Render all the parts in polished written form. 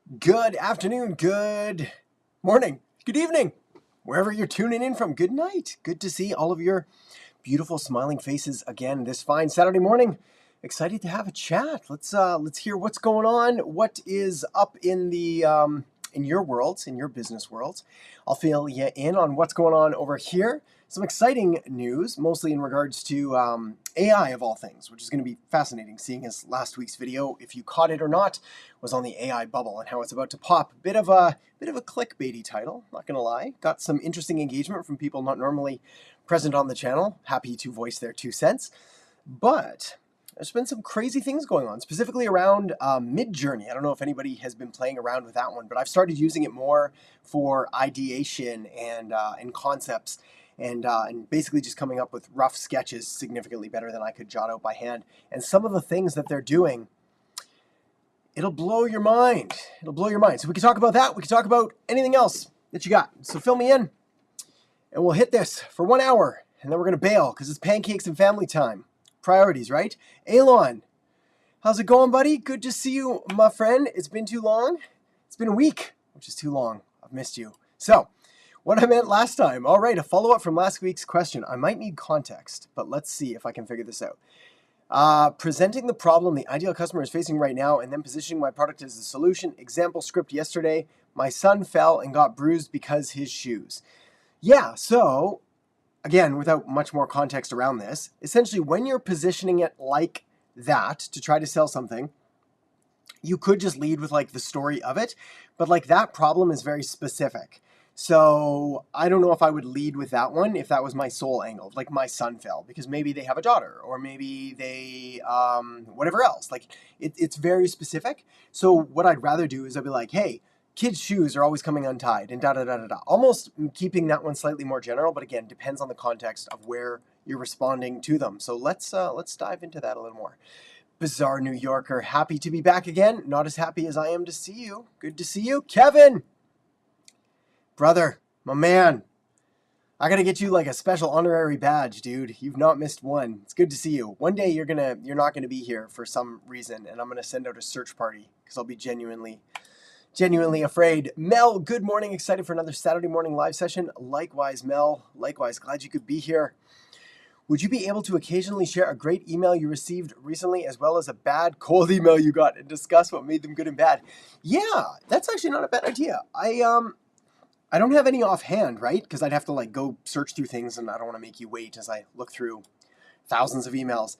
Good afternoon, good morning, good evening, wherever you're tuning in from. Good night. Good to see all of your beautiful smiling faces again this fine Saturday morning. Excited to have a chat. Let's hear what's going on. What is up in the in your worlds, in your business worlds. I'll fill you in on what's going on over here. Some exciting news, mostly in regards to AI of all things, which is going to be fascinating. Seeing as last week's video, if you caught it or not, was on the AI bubble and how it's about to pop. Bit of a clickbaity title, not going to lie. Got some interesting engagement from people not normally present on the channel. Happy to voice their 2 cents, but there's been some crazy things going on, specifically around Midjourney. I don't know if anybody has been playing around with that one, but I've started using it more for ideation and concepts and basically just coming up with rough sketches significantly better than I could jot out by hand. And some of the things that they're doing, it'll blow your mind. It'll blow your mind. So we can talk about that. We can talk about anything else that you got. So fill me in, and we'll hit this for 1 hour, and then we're going to bail because it's pancakes and family time. Priorities, right? Elon, how's it going, buddy? Good to see you, my friend. It's been too long. It's been a week, which is too long. I've missed you. So, what I meant last time. All right, a follow-up from last week's question. I might need context, but let's see if I can figure this out. Presenting the problem the ideal customer is facing right now and then positioning my product as the solution. Example script yesterday. My son fell and got bruised because his shoes. Yeah, so again, without much more context around this, essentially when you're positioning it like that to try to sell something, you could just lead with like the story of it, but like that problem is very specific. So I don't know if I would lead with that one if that was my sole angle, like my son fell, because maybe they have a daughter or maybe they, whatever else. Like it's very specific. So what I'd rather do is I'd be like, hey, kids' shoes are always coming untied and da da da da da. Almost keeping that one slightly more general, but again, depends on the context of where you're responding to them. So let's dive into that a little more. Bizarre New Yorker, happy to be back again. Not as happy as I am to see you. Good to see you, Kevin. Brother, my man, I gotta get you like a special honorary badge, dude. You've not missed one. It's good to see you. One day you're not gonna be here for some reason, and I'm gonna send out a search party because I'll be genuinely afraid. Mel, good morning. Excited for another Saturday morning live session. Likewise, Mel. Likewise, glad you could be here. Would you be able to occasionally share a great email you received recently as well as a bad cold email you got and discuss what made them good and bad? Yeah, that's actually not a bad idea. I don't have any offhand, right? Because I'd have to like go search through things, and I don't want to make you wait as I look through thousands of emails.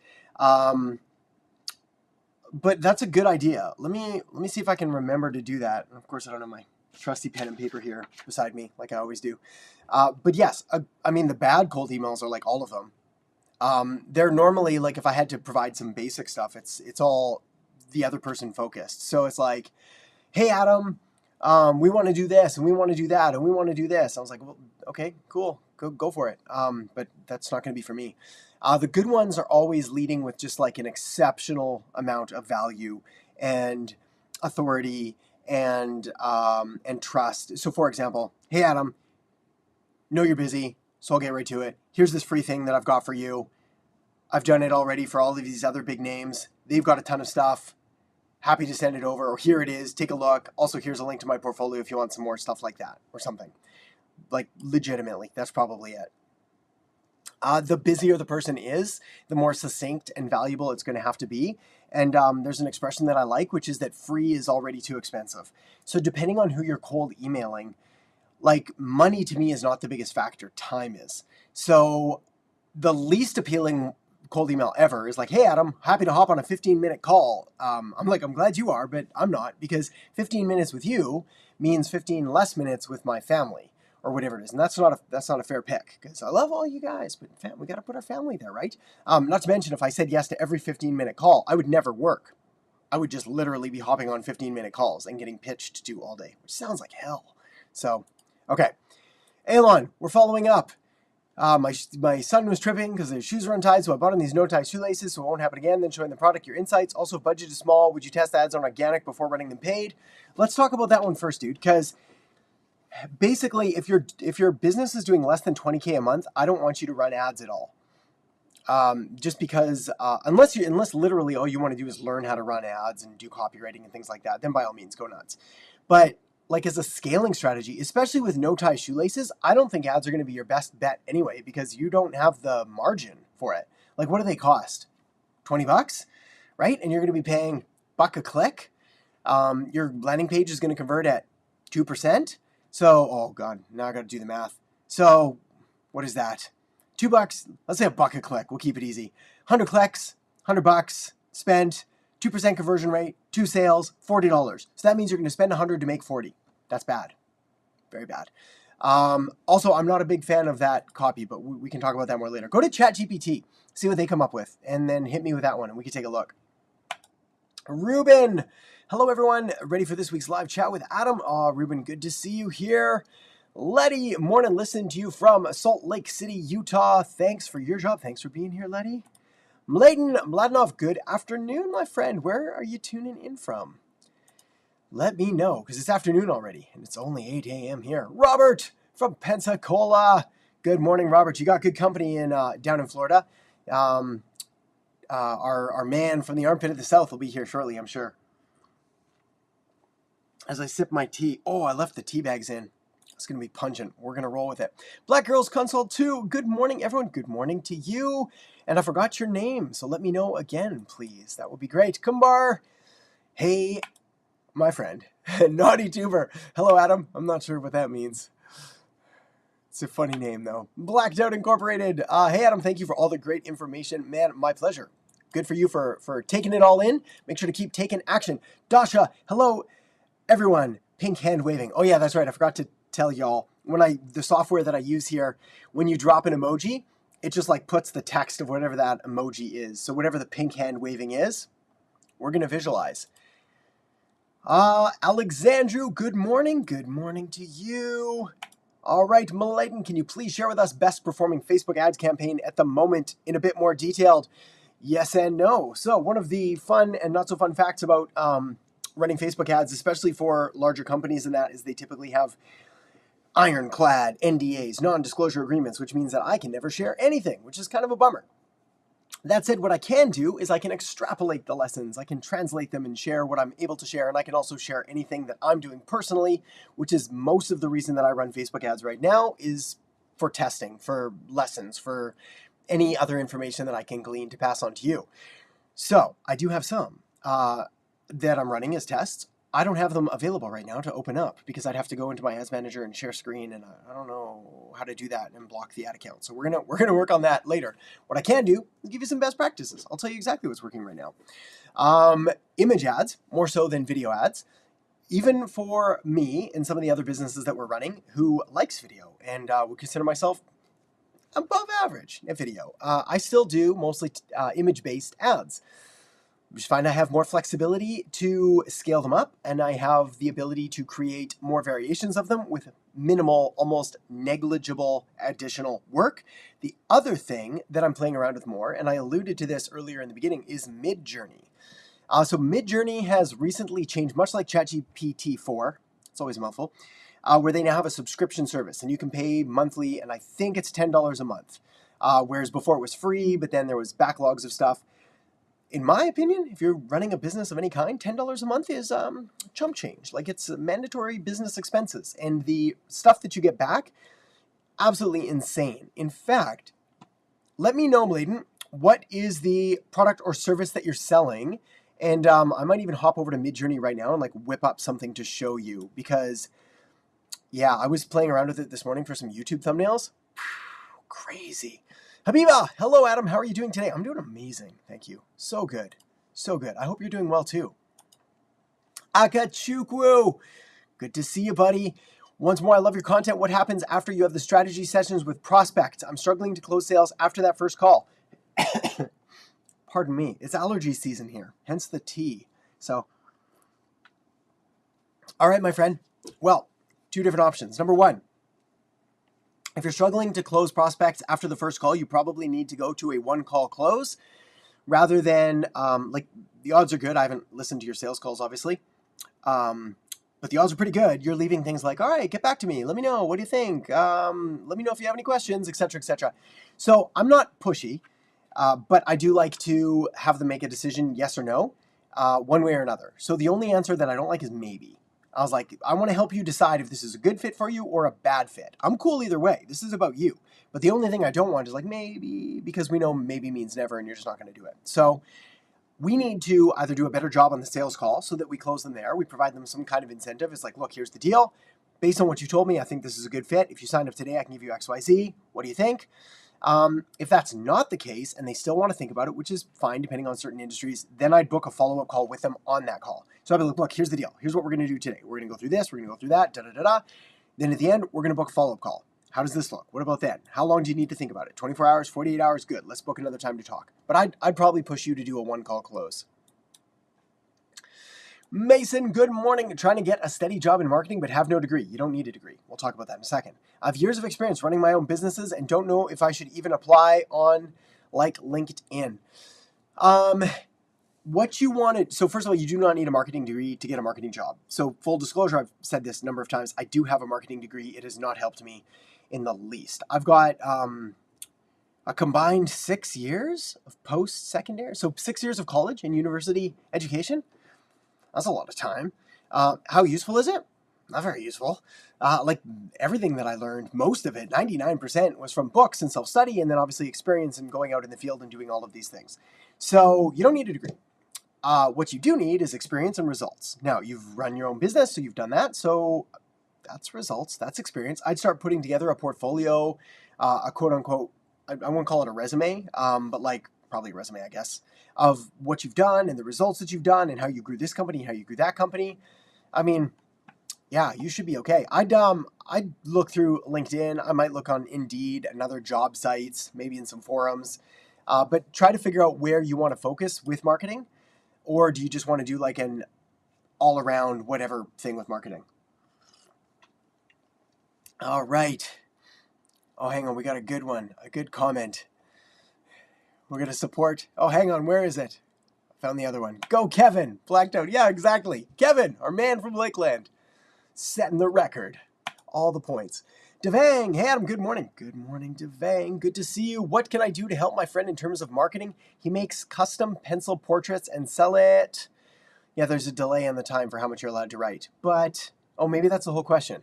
But that's a good idea. Let me see if I can remember to do that. And of course, I don't have my trusty pen and paper here beside me, like I always do. But yes, I mean the bad cold emails are like all of them. They're normally like if I had to provide some basic stuff, it's all the other person focused. So it's like, hey Adam, we want to do this and we want to do that and we want to do this. I was like, well, okay, cool, go for it. But that's not going to be for me. The good ones are always leading with just like an exceptional amount of value and authority and trust. So for example, hey Adam, know you're busy, so I'll get right to it. Here's this free thing that I've got for you. I've done it already for all of these other big names. They've got a ton of stuff. Happy to send it over, or here it is, take a look. Also, here's a link to my portfolio if you want some more stuff like that, or something. Like, legitimately, that's probably it. The busier the person is, the more succinct and valuable it's going to have to be. And there's an expression that I like, which is that free is already too expensive. So depending on who you're cold emailing, like money to me is not the biggest factor, time is. So the least appealing cold email ever is like, hey Adam, happy to hop on a 15-minute call. I'm like, I'm glad you are, but I'm not, because 15 minutes with you means 15 less minutes with my family or whatever it is. And that's not a fair pick, because I love all you guys, but we got to put our family there, right? Not to mention, if I said yes to every 15-minute call, I would never work. I would just literally be hopping on 15-minute calls and getting pitched to all day, which sounds like hell. So, okay. Elon, we're following up. My son was tripping because his shoes were untied, so I bought him these no-tie shoelaces so it won't happen again. Then showing the product your insights. Also, budget is small. Would you test ads on organic before running them paid? Let's talk about that one first, dude, because basically, if your business is doing less than 20K a month, I don't want you to run ads at all. Just because unless literally all you want to do is learn how to run ads and do copywriting and things like that, then by all means go nuts. But like as a scaling strategy, especially with no tie shoelaces, I don't think ads are going to be your best bet anyway, because you don't have the margin for it. Like, what do they cost? $20, right? And you're going to be paying $1 a click. Your landing page is going to convert at 2%. So, oh God, now I got to do the math. So what is that? $2, let's say $1 a click. We'll keep it easy. 100 clicks, $100 spent, 2% conversion rate, 2 sales, $40. So that means you're going to spend 100 to make 40. That's bad. Very bad. Also, I'm not a big fan of that copy, but we can talk about that more later. Go to ChatGPT, see what they come up with, and then hit me with that one, and we can take a look. Ruben, hello everyone. Ready for this week's live chat with Adam? Ruben, good to see you here. Letty, morning, listening to you from Salt Lake City, Utah. Thanks for your job. Thanks for being here, Letty. Mladenov, good afternoon, my friend. Where are you tuning in from? Let me know, because it's afternoon already, and it's only 8 a.m. here. Robert from Pensacola. Good morning, Robert. You got good company down in Florida. Our man from the armpit of the south will be here shortly, I'm sure. As I sip my tea. Oh, I left the tea bags in. It's going to be pungent. We're going to roll with it. Black Girls Console 2. Good morning, everyone. Good morning to you. And I forgot your name, so let me know again, please. That would be great. Kumbar. Hey, my friend. Naughty Tuber. Hello, Adam. I'm not sure what that means. It's a funny name, though. Blacked Out Incorporated. Hey, Adam, thank you for all the great information. Man, my pleasure. Good for you for taking it all in. Make sure to keep taking action. Dasha, hello, everyone. Pink hand waving. Oh, yeah, that's right. I forgot to tell y'all. The software that I use here, when you drop an emoji, it just like puts the text of whatever that emoji is. So whatever the pink hand waving is, we're going to visualize. Alexandru, good morning. Good morning to you. All right, Mladen, can you please share with us best performing Facebook ads campaign at the moment in a bit more detailed? Yes and no. So one of the fun and not so fun facts about running Facebook ads, especially for larger companies and that, is they typically have ironclad NDAs, non-disclosure agreements, which means that I can never share anything, which is kind of a bummer. That said, what I can do is I can extrapolate the lessons. I can translate them and share what I'm able to share, and I can also share anything that I'm doing personally, which is most of the reason that I run Facebook ads right now, is for testing, for lessons, for any other information that I can glean to pass on to you. So I do have some that I'm running as tests. I don't have them available right now to open up because I'd have to go into my ads manager and share screen, and I don't know how to do that and block the ad account. So we're gonna work on that later. What I can do is give you some best practices. I'll tell you exactly what's working right now. Image ads, more so than video ads. Even for me and some of the other businesses that we're running who likes video and would consider myself above average at video, I still do mostly image-based ads. I just find I have more flexibility to scale them up, and I have the ability to create more variations of them with minimal, almost negligible additional work. The other thing that I'm playing around with more, and I alluded to this earlier in the beginning, is Midjourney. So Midjourney has recently changed, much like ChatGPT 4, it's always a mouthful, where they now have a subscription service, and you can pay monthly, and I think it's $10 a month. Whereas before it was free, but then there was backlogs of stuff. In my opinion, if you're running a business of any kind, $10 a month is chump change. Like, it's mandatory business expenses. And the stuff that you get back, absolutely insane. In fact, let me know, Mladen, what is the product or service that you're selling? And I might even hop over to Midjourney right now and like whip up something to show you. Because, yeah, I was playing around with it this morning for some YouTube thumbnails. Crazy. Habiba, hello Adam, how are you doing today? I'm doing amazing, thank you. So good, so good. I hope you're doing well too. Akachukwu, good to see you, buddy. Once more, I love your content. What happens after you have the strategy sessions with prospects? I'm struggling to close sales after that first call. Pardon me, it's allergy season here, hence the tea. So, all right, my friend. Well, two different options. Number one, if you're struggling to close prospects after the first call, you probably need to go to a one-call close rather than, like, the odds are good. I haven't listened to your sales calls, obviously, but the odds are pretty good. You're leaving things like, all right, get back to me. Let me know. What do you think? Let me know if you have any questions, et cetera, et cetera. So I'm not pushy, but I do like to have them make a decision, yes or no, one way or another. So the only answer that I don't like is maybe. I was like, I want to help you decide if this is a good fit for you or a bad fit. I'm cool either way. This is about you. But the only thing I don't want is like maybe, because we know maybe means never and you're just not going to do it. So we need to either do a better job on the sales call so that we close them there. We provide them some kind of incentive. It's like, look, here's the deal. Based on what you told me, I think this is a good fit. If you signed up today, I can give you XYZ. What do you think? If that's not the case and they still want to think about it, which is fine depending on certain industries, then I'd book a follow-up call with them on that call. So I'd be like, look, here's the deal. Here's what we're going to do today. We're going to go through this. We're going to go through that. Then at the end, we're going to book a follow-up call. How does this look? What about that? How long do you need to think about it? 24 hours, 48 hours? Good. Let's book another time to talk. But I'd probably push you to do a one-call close. Mason, good morning. Trying to get a steady job in marketing, but have no degree. You don't need a degree. We'll talk about that in a second. I have years of experience running my own businesses and don't know if I should even apply on like LinkedIn. What you wanted, so first of all, you do not need a marketing degree to get a marketing job. So full disclosure, I've said this a number of times. I do have a marketing degree. It has not helped me in the least. I've got a combined 6 years of post-secondary, so 6 years of college and university education. That's a lot of time. How useful is it? Not very useful. Like everything that I learned, most of it, 99% was from books and self-study, and then obviously experience and going out in the field and doing all of these things. So you don't need a degree. What you do need is experience and results. Now, you've run your own business, so you've done that. So that's results, that's experience. I'd start putting together a portfolio, a quote-unquote, I won't call it a resume, but like probably a resume, I guess, of what you've done and the results that you've done and how you grew this company, how you grew that company. I mean, yeah, you should be okay. I'd look through LinkedIn. I might look on Indeed and other job sites, maybe in some forums, but try to figure out where you want to focus with marketing, or do you just want to do like an all-around whatever thing with marketing? All right. Oh, hang on. We got a good one, a good comment. We're going to support. Oh, hang on. Where is it? Found the other one. Go, Kevin. Blacked out. Yeah, exactly. Kevin, our man from Lakeland, setting the record. All the points. Devang. Hey, Adam. Good morning. Good morning, Devang. Good to see you. What can I do to help my friend in terms of marketing? He makes custom pencil portraits and sell it. Yeah, there's a delay on the time for how much you're allowed to write. But, oh, maybe that's the whole question.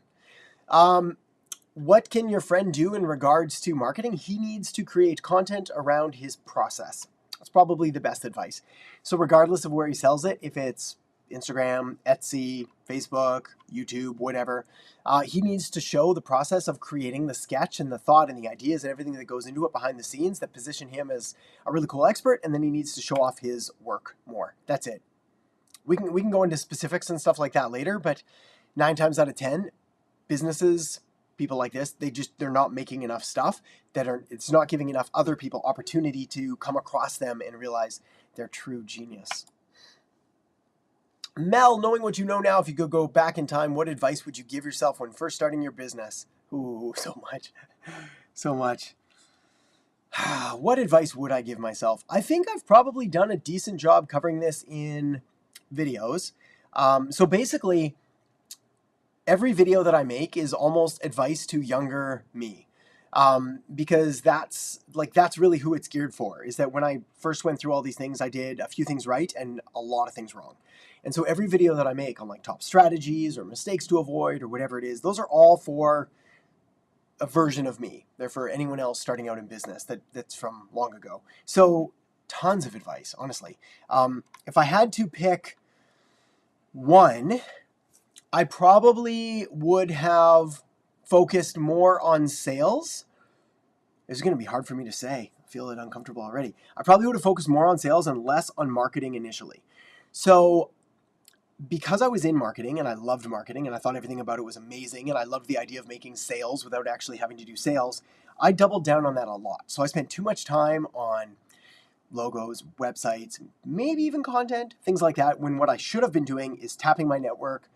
What can your friend do in regards to marketing? He needs to create content around his process. That's probably the best advice. So regardless of where he sells it, if it's Instagram, Etsy, Facebook, YouTube, whatever, he needs to show the process of creating the sketch and the thought and the ideas and everything that goes into it behind the scenes that position him as a really cool expert, and then he needs to show off his work more. That's it. We can go into specifics and stuff like that later, but 9 times out of 10, businesses, people like this, they're not making enough stuff it's not giving enough other people opportunity to come across them and realize their true genius. Mel, knowing what you know now, if you could go back in time, what advice would you give yourself when first starting your business? Ooh, so much. So much. What advice would I give myself? I think I've probably done a decent job covering this in videos. So basically, every video that I make is almost advice to younger me, because that's really who it's geared for, is that when I first went through all these things, I did a few things right and a lot of things wrong. And so every video that I make on like top strategies or mistakes to avoid or whatever it is, those are all for a version of me. They're for anyone else starting out in business that's from long ago. So tons of advice, honestly. If I had to pick one, I probably would have focused more on sales. This is going to be hard for me to say. I feel it uncomfortable already. I probably would have focused more on sales and less on marketing initially. So because I was in marketing and I loved marketing and I thought everything about it was amazing and I loved the idea of making sales without actually having to do sales, I doubled down on that a lot. So I spent too much time on logos, websites, maybe even content, things like that, when what I should have been doing is tapping my network,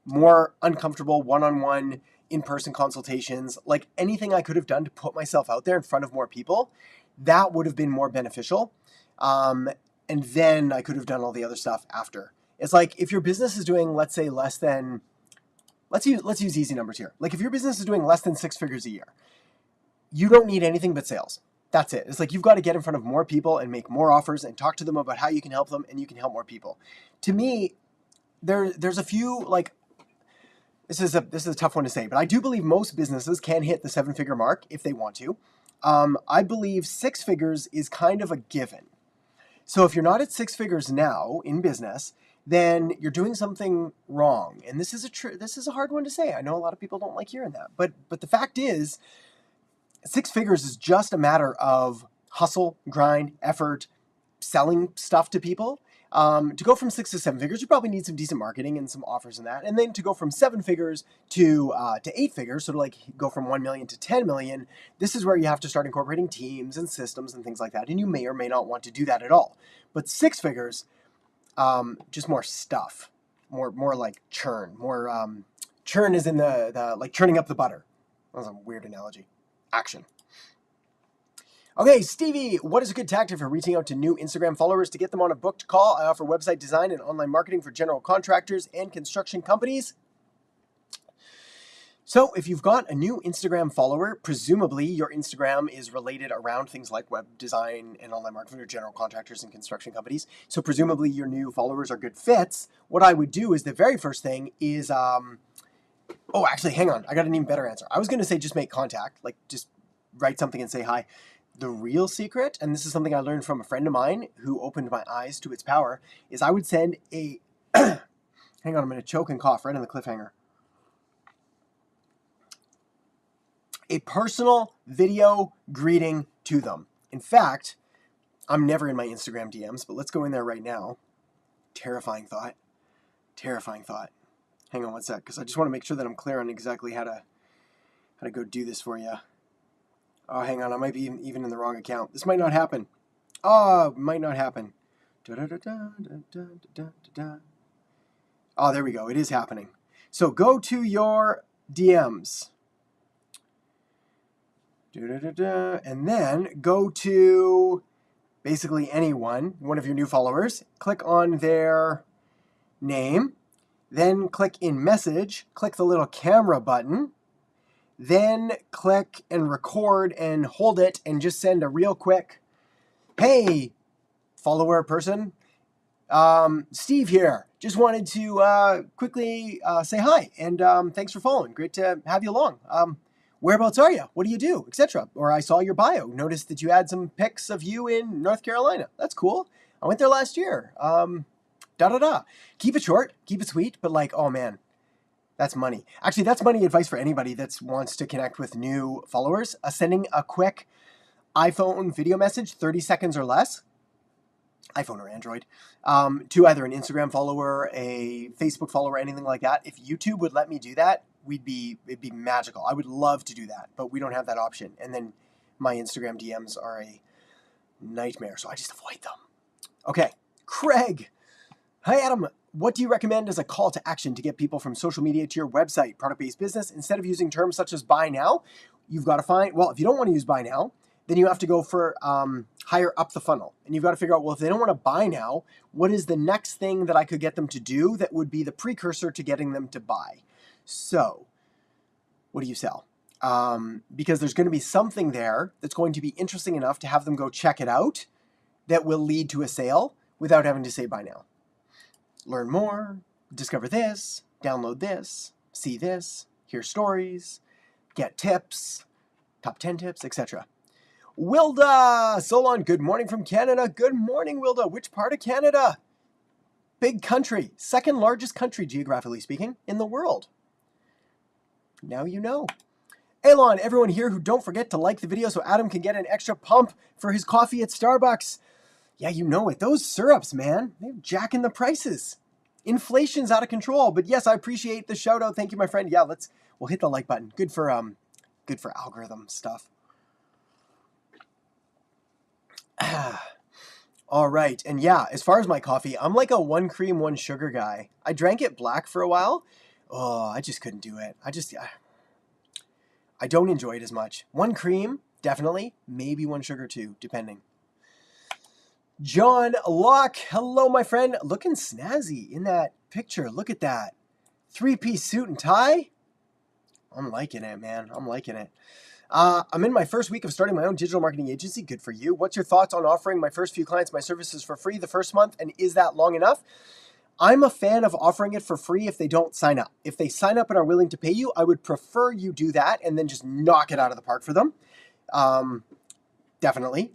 more uncomfortable one-on-one in-person consultations, like anything I could have done to put myself out there in front of more people, that would have been more beneficial. And then I could have done all the other stuff after. It's like if your business is doing, let's say, less than, let's use easy numbers here. Like if your business is doing less than 6 figures a year, you don't need anything but sales. That's it. It's like you've got to get in front of more people and make more offers and talk to them about how you can help them and you can help more people. To me, there's a few, like, this is a tough one to say, but I do believe most businesses can hit the 7-figure mark if they want to. I believe 6 figures is kind of a given. So if you're not at 6 figures now in business, then you're doing something wrong. And this is a hard one to say. I know a lot of people don't like hearing that, but the fact is, 6 figures is just a matter of hustle, grind, effort, selling stuff to people. To go from 6 to 7 figures, you probably need some decent marketing and some offers in that. And then to go from 7 figures to 8 figures, so to like go from 1 million to 10 million, this is where you have to start incorporating teams and systems and things like that. And you may or may not want to do that at all. But 6 figures, just more stuff, more like churn, more churn is in the like churning up the butter. That was a weird analogy. Action. Okay, Stevie, what is a good tactic for reaching out to new Instagram followers to get them on a booked call? I offer website design and online marketing for general contractors and construction companies. So if you've got a new Instagram follower, presumably your Instagram is related around things like web design and online marketing for general contractors and construction companies. So presumably your new followers are good fits. What I would do is the very first thing is, oh, actually, hang on. I got an even better answer. I was going to say just make contact, like just write something and say hi. The real secret, and this is something I learned from a friend of mine who opened my eyes to its power, is I would send a, hang on, I'm going to choke and cough right on the cliffhanger. A personal video greeting to them. In fact, I'm never in my Instagram DMs, but let's go in there right now. Terrifying thought. Terrifying thought. Hang on one sec, because I just want to make sure that I'm clear on exactly how to go do this for you. Oh, hang on, I might be even in the wrong account. This might not happen. Oh, might not happen. Oh, there we go. It is happening. So go to your DMs. And then go to basically anyone, one of your new followers. Click on their name. Then click in message. Click the little camera button. Then click and record and hold it and just send a real quick, hey, follower person, Steve here. Just wanted to quickly say hi and thanks for following. Great to have you along. Whereabouts are you? What do you do? Etc. Or I saw your bio. Noticed that you had some pics of you in North Carolina. That's cool. I went there last year. Keep it short, keep it sweet, but like, oh man. That's money. Actually, that's money advice for anybody that wants to connect with new followers. Sending a quick iPhone video message, 30 seconds or less, iPhone or Android, to either an Instagram follower, a Facebook follower, anything like that. If YouTube would let me do that, it'd be magical. I would love to do that, but we don't have that option. And then my Instagram DMs are a nightmare, so I just avoid them. Okay, Craig. Hi, Adam. What do you recommend as a call to action to get people from social media to your website, product-based business? Instead of using terms such as buy now, you've got to find, well, if you don't want to use buy now, then you have to go for higher up the funnel. And you've got to figure out, well, if they don't want to buy now, what is the next thing that I could get them to do that would be the precursor to getting them to buy? So what do you sell? Because there's going to be something there that's going to be interesting enough to have them go check it out that will lead to a sale without having to say buy now. Learn more, discover this, download this, see this, hear stories, get tips, top 10 tips, etc. Wilda Solon, good morning from Canada. Good morning, Wilda. Which part of Canada? Big country, second largest country, geographically speaking, in the world. Now you know. Elon, everyone here who don't forget to like the video so Adam can get an extra pump for his coffee at Starbucks. Yeah, you know it. Those syrups, man, they're jacking the prices. Inflation's out of control. But yes, I appreciate the shout out. Thank you, my friend. Yeah, we'll hit the like button. Good for algorithm stuff. All right. And yeah, as far as my coffee, I'm like a 1 cream, 1 sugar guy. I drank it black for a while. Oh, I just couldn't do it. I don't enjoy it as much. 1 cream, definitely. Maybe 1 sugar too, depending. John Locke, hello, my friend. Looking snazzy in that picture. Look at that. 3-piece suit and tie. I'm liking it, man. I'm liking it. I'm in my first week of starting my own digital marketing agency. Good for you. What's your thoughts on offering my first few clients my services for free the first month? And is that long enough? I'm a fan of offering it for free if they don't sign up. If they sign up and are willing to pay you, I would prefer you do that and then just knock it out of the park for them. Definitely.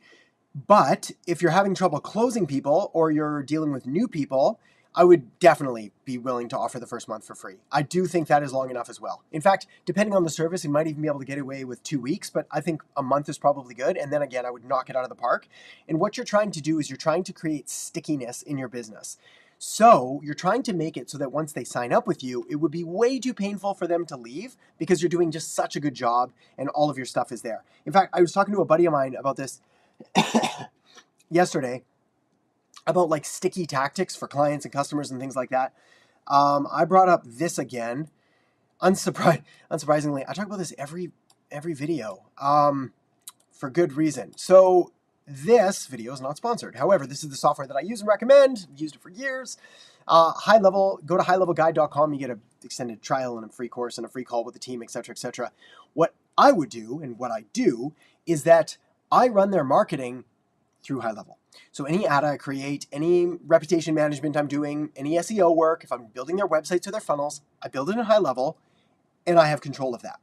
But if you're having trouble closing people or you're dealing with new people, I would definitely be willing to offer the first month for free. I do think that is long enough as well. In fact, depending on the service, you might even be able to get away with 2 weeks, but I think a month is probably good. And then again, I would knock it out of the park. And what you're trying to do is you're trying to create stickiness in your business. So you're trying to make it so that once they sign up with you, it would be way too painful for them to leave because you're doing just such a good job and all of your stuff is there. In fact, I was talking to a buddy of mine about this yesterday, about like sticky tactics for clients and customers and things like that. I brought up this again. Unsurprisingly, I talk about this every video for good reason. So this video is not sponsored. However, this is the software that I use and recommend. I've used it for years. High Level, go to highlevelguide.com. You get an extended trial and a free course and a free call with the team, etc., etc. What I would do and what I do is that I run their marketing through High Level. So any ad I create, any reputation management I'm doing, any SEO work, if I'm building their websites or their funnels, I build it in High Level and I have control of that.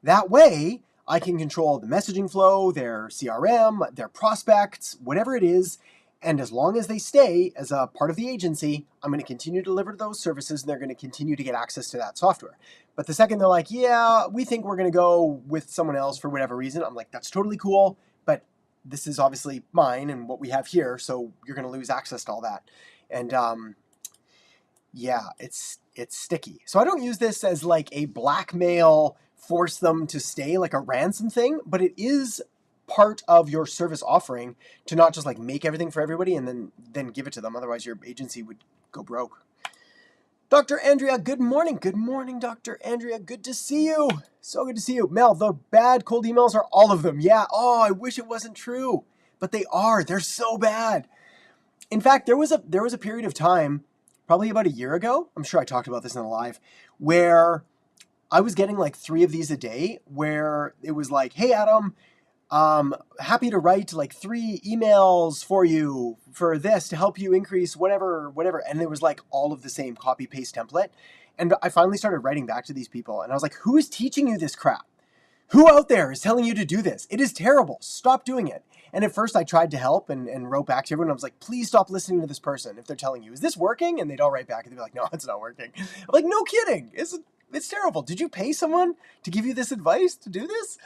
That way, I can control the messaging flow, their CRM, their prospects, whatever it is. And as long as they stay as a part of the agency, I'm going to continue to deliver those services and they're going to continue to get access to that software. But the second they're like, yeah, we think we're going to go with someone else for whatever reason, I'm like, that's totally cool. But this is obviously mine and what we have here, so you're going to lose access to all that. And yeah, it's sticky. So I don't use this as like a blackmail, force them to stay, like a ransom thing, but it is part of your service offering to not just like make everything for everybody and then give it to them. Otherwise, your agency would go broke. Dr. Andrea, good morning. Good morning, Dr. Andrea. Good to see you. So good to see you. Mel, the bad cold emails are all of them. Yeah. Oh, I wish it wasn't true, but they are. They're so bad. In fact, there was a period of time, probably about a year ago, I'm sure I talked about this in a live, where I was getting like 3 of these a day, where it was like, hey, Adam, happy to write like 3 emails for you for this to help you increase whatever. And it was like all of the same copy paste template. And I finally started writing back to these people and I was like, who is teaching you this crap? Who out there is telling you to do this? It is terrible. Stop doing it. And at first I tried to help and wrote back to everyone. I was like, please stop listening to this person. If they're telling you, is this working? And they'd all write back and they'd be like, no, it's not working. I'm like, no kidding. It's terrible. Did you pay someone to give you this advice to do this?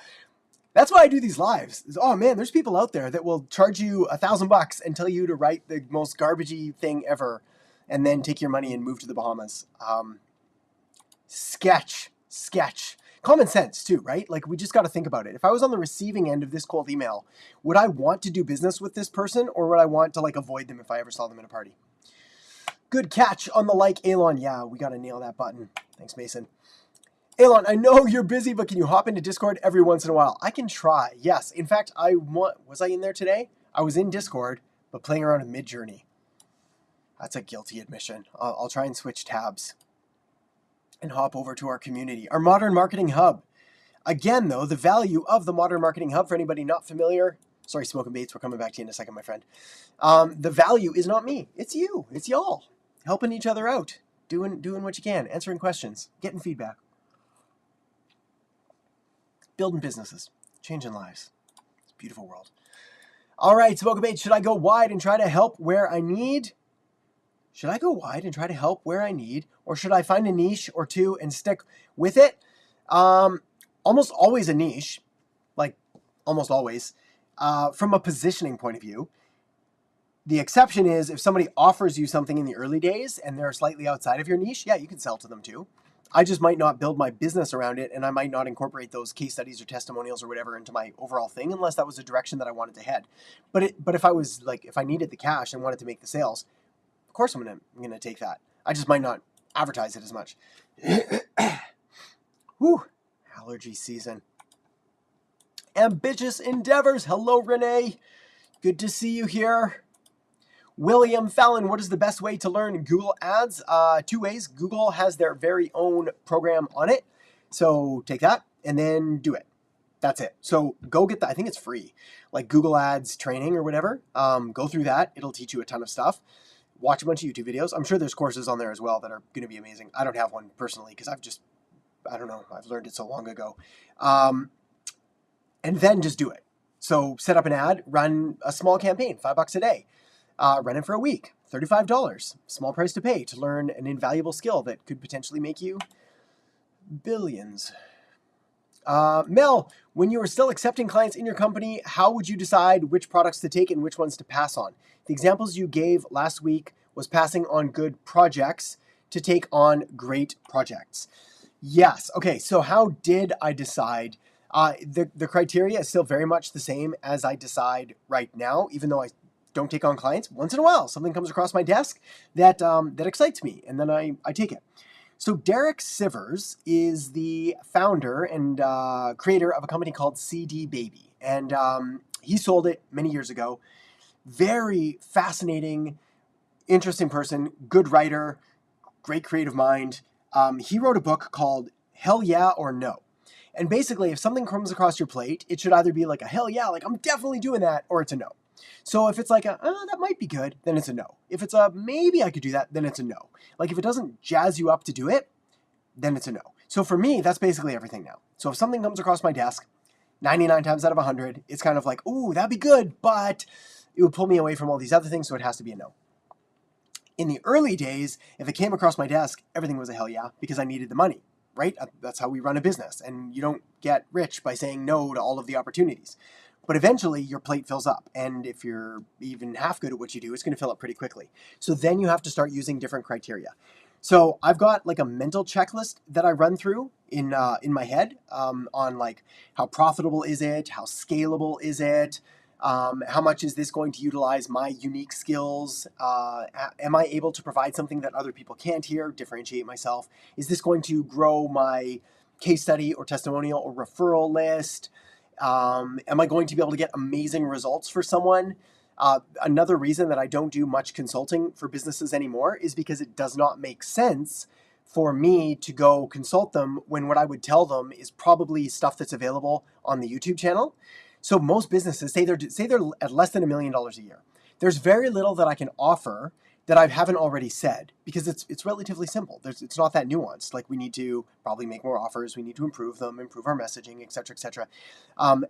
That's why I do these lives. Oh man, there's people out there that will charge you $1,000 and tell you to write the most garbagey thing ever and then take your money and move to the Bahamas. Sketch. Common sense too, right? Like we just got to think about it. If I was on the receiving end of this cold email, would I want to do business with this person or would I want to like avoid them if I ever saw them at a party? Good catch on the like, Elon. Yeah, we got to nail that button. Thanks, Mason. Elon, I know you're busy, but can you hop into Discord every once in a while? I can try. Yes. In fact, was I in there today? I was in Discord, but playing around in Midjourney. That's a guilty admission. I'll try and switch tabs and hop over to our community, our Modern Marketing Hub. Again, though, the value of the Modern Marketing Hub, for anybody not familiar, sorry, Smoking Bates, we're coming back to you in a second, my friend. The value is not me. It's you. It's y'all. Helping each other out. Doing what you can. Answering questions. Getting feedback. Building businesses, changing lives. It's a beautiful world. All right, Smoke Bait, should I go wide and try to help where I need? Should I go wide and try to help where I need? Or should I find a niche or two and stick with it? Almost always a niche, like almost always, from a positioning point of view. The exception is if somebody offers you something in the early days and they're slightly outside of your niche, yeah, you can sell to them too. I just might not build my business around it and I might not incorporate those case studies or testimonials or whatever into my overall thing unless that was a direction that I wanted to head. But if I needed the cash and wanted to make the sales, of course I'm gonna take that. I just might not advertise it as much. Whew, allergy season. Ambitious endeavors. Hello, Renee. Good to see you here. William Fallon, what is the best way to learn Google Ads? 2 ways. Google has their very own program on it. So take that and then do it. That's it. So go get that. I think it's free. Like Google Ads training or whatever. Go through that. It'll teach you a ton of stuff. watch a bunch of YouTube videos. I'm sure there's courses on there as well that are going to be amazing. I don't have one personally because I don't know, I've learned it so long ago. And then just do it. So set up an ad, run a small campaign, $5 a day. Run it for a week, $35, small price to pay to learn an invaluable skill that could potentially make you billions. Mel, when you were still accepting clients in your company, how would you decide which products to take and which ones to pass on? The examples you gave last week was passing on good projects to take on great projects. Yes. Okay. So how did I decide? The criteria is still very much the same as I decide right now, even though I don't take on clients. Once in a while, something comes across my desk that excites me, and then I take it. So Derek Sivers is the founder and creator of a company called CD Baby, and he sold it many years ago. Very fascinating, interesting person, good writer, great creative mind. He wrote a book called Hell Yeah or No. And basically, if something comes across your plate, it should either be like a hell yeah, like I'm definitely doing that, or it's a no. So if it's like that might be good, then it's a no. If it's a maybe I could do that, then it's a no. Like if it doesn't jazz you up to do it, then it's a no. So for me, that's basically everything now. So if something comes across my desk, 99 times out of 100, it's kind of like, ooh, that'd be good, but it would pull me away from all these other things, so it has to be a no. In the early days, if it came across my desk, everything was a hell yeah, because I needed the money. Right? That's how we run a business. And you don't get rich by saying no to all of the opportunities. But eventually your plate fills up. And if you're even half good at what you do, it's going to fill up pretty quickly. So then you have to start using different criteria. So I've got like a mental checklist that I run through in my head on like how profitable is it? How scalable is it? How much is this going to utilize my unique skills? Am I able to provide something that other people can't here, differentiate myself? Is this going to grow my case study or testimonial or referral list? Am I going to be able to get amazing results for someone? Another reason that I don't do much consulting for businesses anymore is because it does not make sense for me to go consult them when what I would tell them is probably stuff that's available on the YouTube channel. So most businesses say they're at less than $1 million a year. There's very little that I can offer that I haven't already said because it's relatively simple. It's not that nuanced. Like we need to probably make more offers. We need to improve them, improve our messaging, et cetera, et cetera.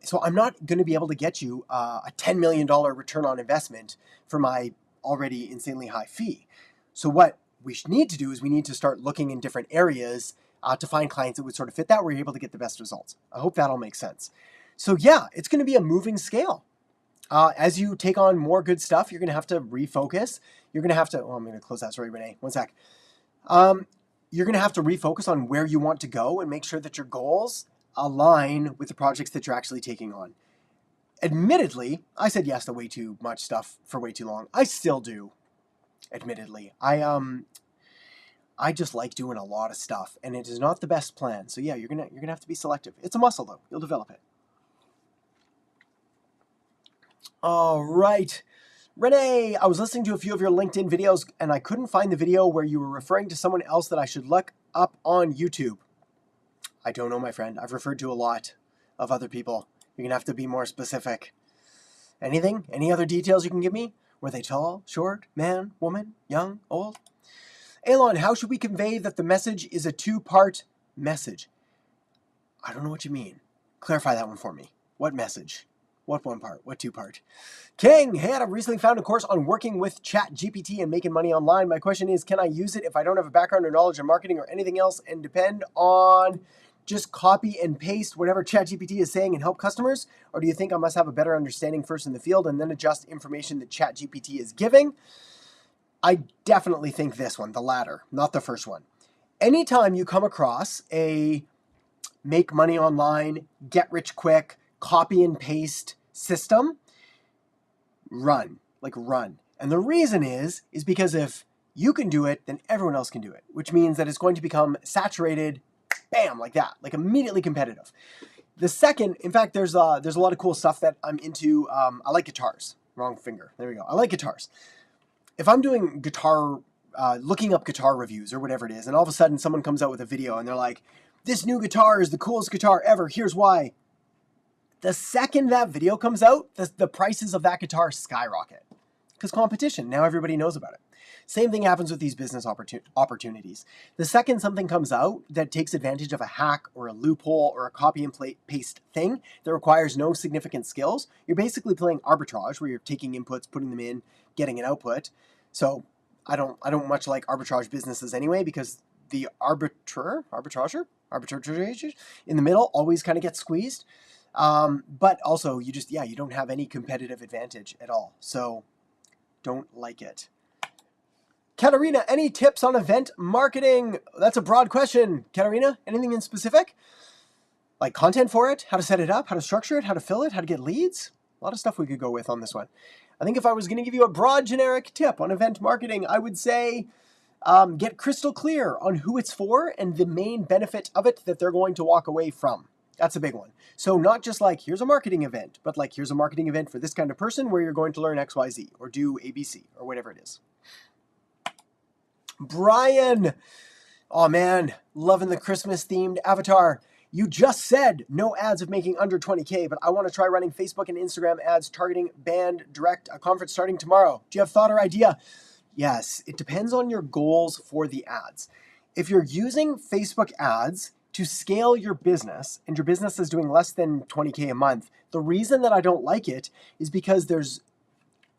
So I'm not going to be able to get you a $10 million return on investment for my already insanely high fee. So what we need to do is we need to start looking in different areas to find clients that would sort of fit that where you're able to get the best results. I hope that all makes sense. So yeah, it's going to be a moving scale. As you take on more good stuff, you're going to have to refocus. You're going to have to, I'm going to close that. Sorry, Renee, one sec. You're going to have to refocus on where you want to go and make sure that your goals align with the projects that you're actually taking on. Admittedly, I said yes to way too much stuff for way too long. I still do, admittedly. I just like doing a lot of stuff, and it is not the best plan. So yeah, you're gonna have to be selective. It's a muscle though. You'll develop it. All right. Renee, I was listening to a few of your LinkedIn videos and I couldn't find the video where you were referring to someone else that I should look up on YouTube. I don't know, my friend. I've referred to a lot of other people. You're going to have to be more specific. Anything? Any other details you can give me? Were they tall, short, man, woman, young, old? Elon, how should we convey that the message is a two-part message? I don't know what you mean. Clarify that one for me. What message? What one part? What two part? King, hey, I recently found a course on working with ChatGPT and making money online. My question is, can I use it if I don't have a background or knowledge in marketing or anything else and depend on just copy and paste whatever ChatGPT is saying and help customers? Or do you think I must have a better understanding first in the field and then adjust information that ChatGPT is giving? I definitely think this one, the latter, not the first one. Anytime you come across a make money online, get rich quick, copy and paste system, run. And the reason is because if you can do it, then everyone else can do it, which means that it's going to become saturated, bam, like that, like immediately competitive. The second, in fact, there's a lot of cool stuff that I'm into. I like guitars. Wrong finger. There we go. I like guitars. If I'm doing guitar, looking up guitar reviews or whatever it is, and all of a sudden someone comes out with a video and they're like, this new guitar is the coolest guitar ever. Here's why. The second that video comes out, the prices of that guitar skyrocket because competition. Now everybody knows about it. Same thing happens with these business opportunities. The second something comes out that takes advantage of a hack or a loophole or a copy and paste thing that requires no significant skills, you're basically playing arbitrage where you're taking inputs, putting them in, getting an output. So I don't much like arbitrage businesses anyway, because the arbitrager in the middle always kind of gets squeezed. But also you don't have any competitive advantage at all. So don't like it. Katarina, any tips on event marketing? That's a broad question. Katarina, anything in specific? Like content for it, how to set it up, how to structure it, how to fill it, how to get leads? A lot of stuff we could go with on this one. I think if I was going to give you a broad generic tip on event marketing, I would say get crystal clear on who it's for and the main benefit of it that they're going to walk away from. That's a big one. So not just like, here's a marketing event, but like, here's a marketing event for this kind of person where you're going to learn XYZ or do ABC or whatever it is. Brian, oh man, loving the Christmas themed avatar. You just said no ads of making under 20K, but I want to try running Facebook and Instagram ads targeting Band Direct, a conference starting tomorrow. Do you have thought or idea? Yes, it depends on your goals for the ads. If you're using Facebook ads to scale your business and your business is doing less than 20K a month, the reason that I don't like it is because there's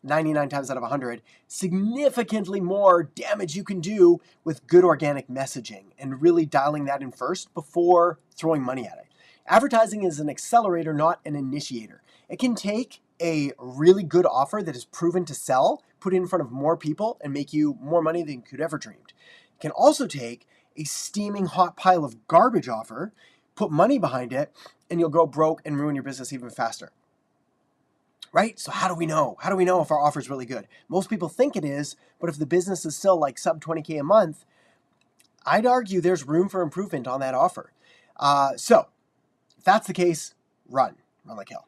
99 times out of 100, significantly more damage you can do with good organic messaging and really dialing that in first before throwing money at it. Advertising is an accelerator, not an initiator. It can take a really good offer that is proven to sell, put it in front of more people, and make you more money than you could ever dreamed. It can also take a steaming hot pile of garbage offer, put money behind it, and you'll go broke and ruin your business even faster. Right? So how do we know? How do we know if our offer is really good? Most people think it is, but if the business is still like sub 20K a month, I'd argue there's room for improvement on that offer. So if that's the case, run like hell.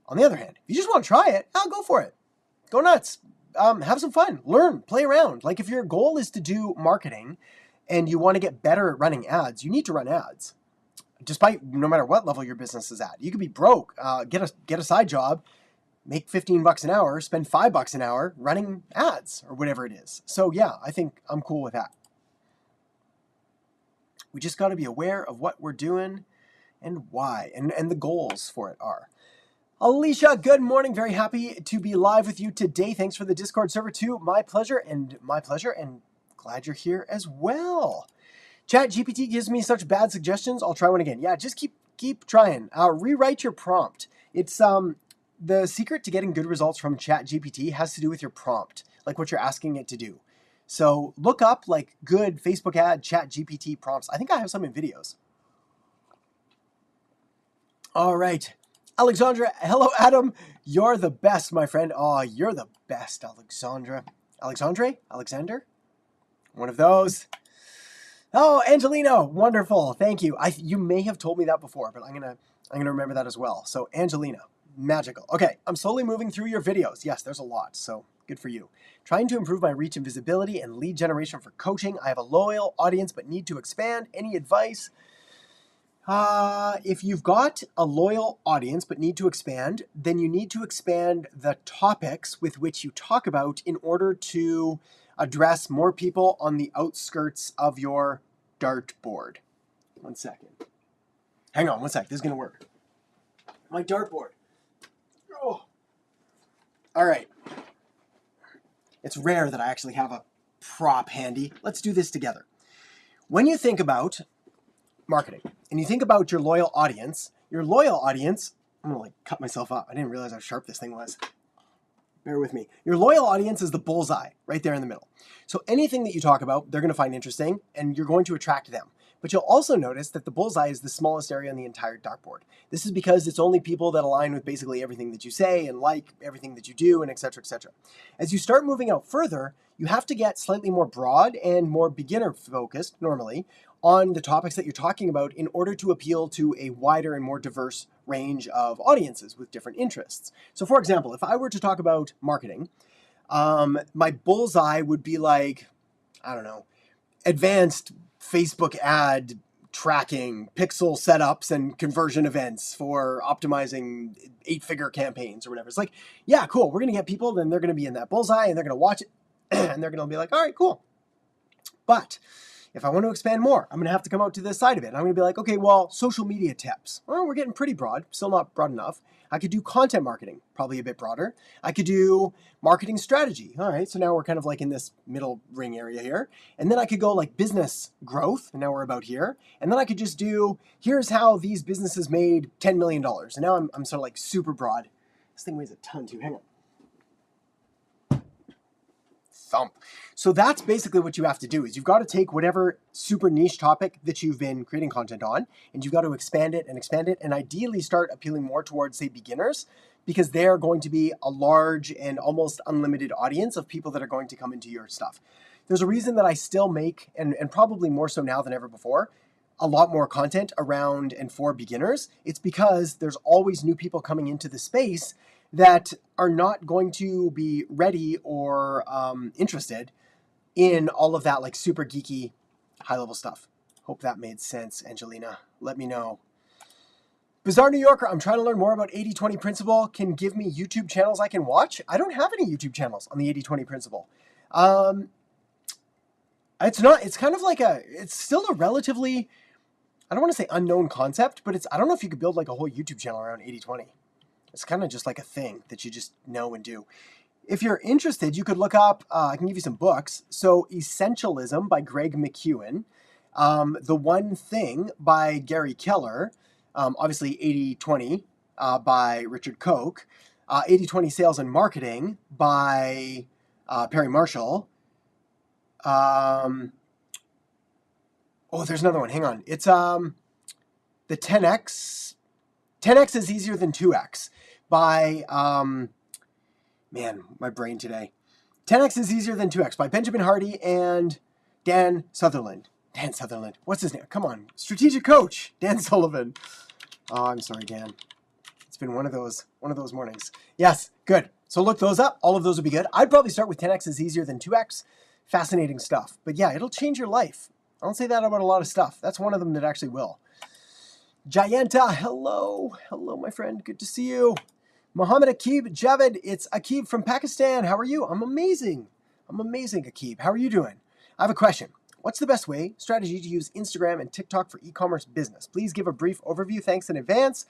On the other hand, if you just want to try it, I'll go for it. Go nuts. Have some fun. Learn. Play around. Like if your goal is to do marketing and you want to get better at running ads, you need to run ads. Despite no matter what level your business is at. You could be broke, get a side job, make $15 an hour, spend $5 an hour running ads or whatever it is. So yeah, I think I'm cool with that. We just got to be aware of what we're doing and why, and the goals for it are. Alicia, good morning. Very happy to be live with you today. Thanks for the Discord server too. My pleasure, and glad you're here as well. ChatGPT gives me such bad suggestions. I'll try one again. Yeah, just keep trying. Rewrite your prompt. It's the secret to getting good results from ChatGPT has to do with your prompt, like what you're asking it to do. So look up like good Facebook ad ChatGPT prompts. I think I have some in videos. All right. Alexandra, hello, Adam. You're the best, my friend. Oh, you're the best, Alexandra. Alexander? One of those. Oh, Angelino, wonderful. Thank you. You may have told me that before, but I'm gonna remember that as well. So Angelina, magical. Okay, I'm slowly moving through your videos. Yes, there's a lot, so good for you. Trying to improve my reach and visibility and lead generation for coaching. I have a loyal audience, but need to expand. Any advice? If you've got a loyal audience but need to expand, then you need to expand the topics with which you talk about in order to address more people on the outskirts of your dartboard. 1 second. Hang on 1 sec. This is going to work. My dartboard. Oh. All right. It's rare that I actually have a prop handy. Let's do this together. When you think about marketing and you think about your loyal audience, I'm going to like cut myself up. I didn't realize how sharp this thing was. Bear with me. Your loyal audience is the bullseye right there in the middle. So anything that you talk about, they're going to find interesting and you're going to attract them. But you'll also notice that the bullseye is the smallest area on the entire dartboard. This is because it's only people that align with basically everything that you say and like everything that you do and et cetera, et cetera. As you start moving out further, you have to get slightly more broad and more beginner focused normally on the topics that you're talking about in order to appeal to a wider and more diverse range of audiences with different interests. So for example, if I were to talk about marketing, my bullseye would be like, I don't know, advanced Facebook ad tracking, pixel setups, and conversion events for optimizing 8-figure campaigns or whatever. It's like, yeah, cool. We're going to get people, then they're going to be in that bullseye and they're going to watch it. And they're going to be like, all right, cool. But if I want to expand more, I'm going to have to come out to this side of it. I'm going to be like, okay, well, social media tips. Well, we're getting pretty broad, still not broad enough. I could do content marketing, probably a bit broader. I could do marketing strategy. All right, so now we're kind of like in this middle ring area here. And then I could go like business growth, and now we're about here. And then I could just do, here's how these businesses made $10 million. And now I'm sort of like super broad. This thing weighs a ton too, hang on. Thump. So that's basically what you have to do is you've got to take whatever super niche topic that you've been creating content on, and you've got to expand it, and ideally start appealing more towards, say, beginners, because they're going to be a large and almost unlimited audience of people that are going to come into your stuff. There's a reason that I still make, and probably more so now than ever before, a lot more content around and for beginners. It's because there's always new people coming into the space that are not going to be ready or interested in all of that like super geeky high level stuff. Hope that made sense, Angelina. Let me know. Bizarre New Yorker, I'm trying to learn more about 80-20 principle. Can give me YouTube channels I can watch? I don't have any YouTube channels on the 80-20 principle. It's kind of like it's still a relatively, I don't want to say unknown concept, but I don't know if you could build like a whole YouTube channel around 80-20. It's kind of just like a thing that you just know and do. If you're interested, you could look up, I can give you some books. So Essentialism by Greg McKeown, The One Thing by Gary Keller, obviously 80-20 by Richard Koch, 80-20 Sales and Marketing by Perry Marshall. Oh, there's another one. Hang on. It's the 10X. 10X is easier than 2X by, man, my brain today. 10X is easier than 2X by Benjamin Hardy and Dan Sutherland. Dan Sutherland. What's his name? Come on. Strategic coach. Dan Sullivan. Oh, I'm sorry, Dan. It's been one of those mornings. Yes, good. So look those up. All of those would be good. I'd probably start with 10X is easier than 2X. Fascinating stuff. But yeah, it'll change your life. I don't say that about a lot of stuff. That's one of them that actually will. Jayanta, hello. Hello, my friend. Good to see you. Mohammed Akib Javed, it's Akib from Pakistan. How are you? I'm amazing. Akib. How are you doing? I have a question. What's the best strategy to use Instagram and TikTok for e-commerce business? Please give a brief overview. Thanks in advance.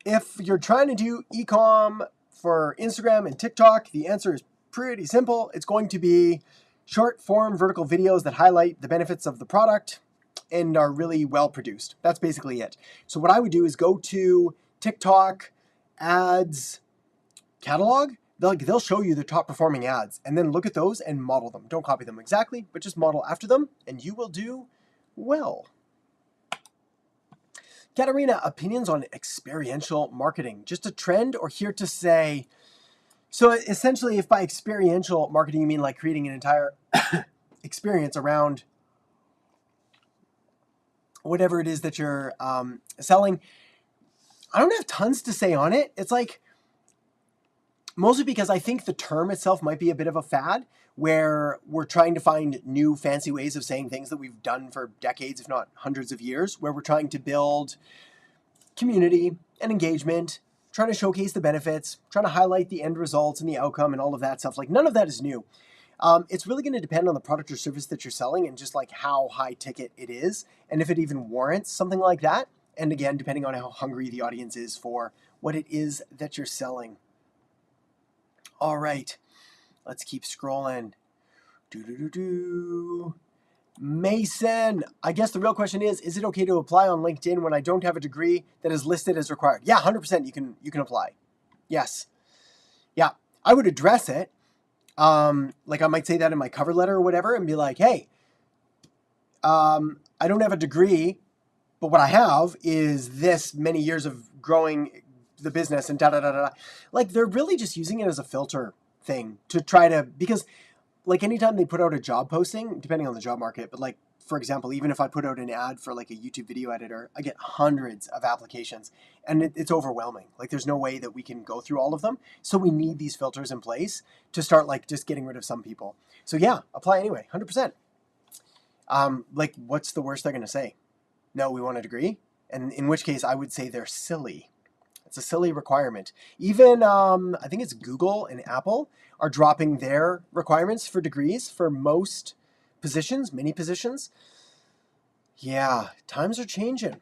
If you're trying to do e-com for Instagram and TikTok, the answer is pretty simple. It's going to be short form vertical videos that highlight the benefits of the product and are really well produced. That's basically it. So what I would do is go to TikTok ads catalog. They'll show you the top performing ads, and then look at those and model them. Don't copy them exactly, but just model after them, and you will do well. Katarina, opinions on experiential marketing. Just a trend or here to say? So essentially, if by experiential marketing you mean like creating an entire experience around whatever it is that you're selling, I don't have tons to say on it. It's like, mostly because I think the term itself might be a bit of a fad where we're trying to find new fancy ways of saying things that we've done for decades, if not hundreds of years, where we're trying to build community and engagement, trying to showcase the benefits, trying to highlight the end results and the outcome and all of that stuff. Like, none of that is new. It's really going to depend on the product or service that you're selling and just like how high ticket it is and if it even warrants something like that. And again, depending on how hungry the audience is for what it is that you're selling. All right, let's keep scrolling. Mason, I guess the real question is it okay to apply on LinkedIn when I don't have a degree that is listed as required? Yeah, 100% you can apply. Yes. Yeah, I would address it. Like I might say that in my cover letter or whatever and be like, hey, I don't have a degree, but what I have is this many years of growing the business and da-da-da-da. Like, they're really just using it as a filter thing to try to, because like anytime they put out a job posting, depending on the job market, but like, for example, even if I put out an ad for like a YouTube video editor, I get hundreds of applications and it's overwhelming. Like, there's no way that we can go through all of them. So we need these filters in place to start like just getting rid of some people. So yeah, apply anyway, 100%. Like, what's the worst they're going to say? No, we want a degree. And in which case I would say they're silly. It's a silly requirement. Even I think it's Google and Apple are dropping their requirements for degrees for most positions, many positions. Yeah, times are changing.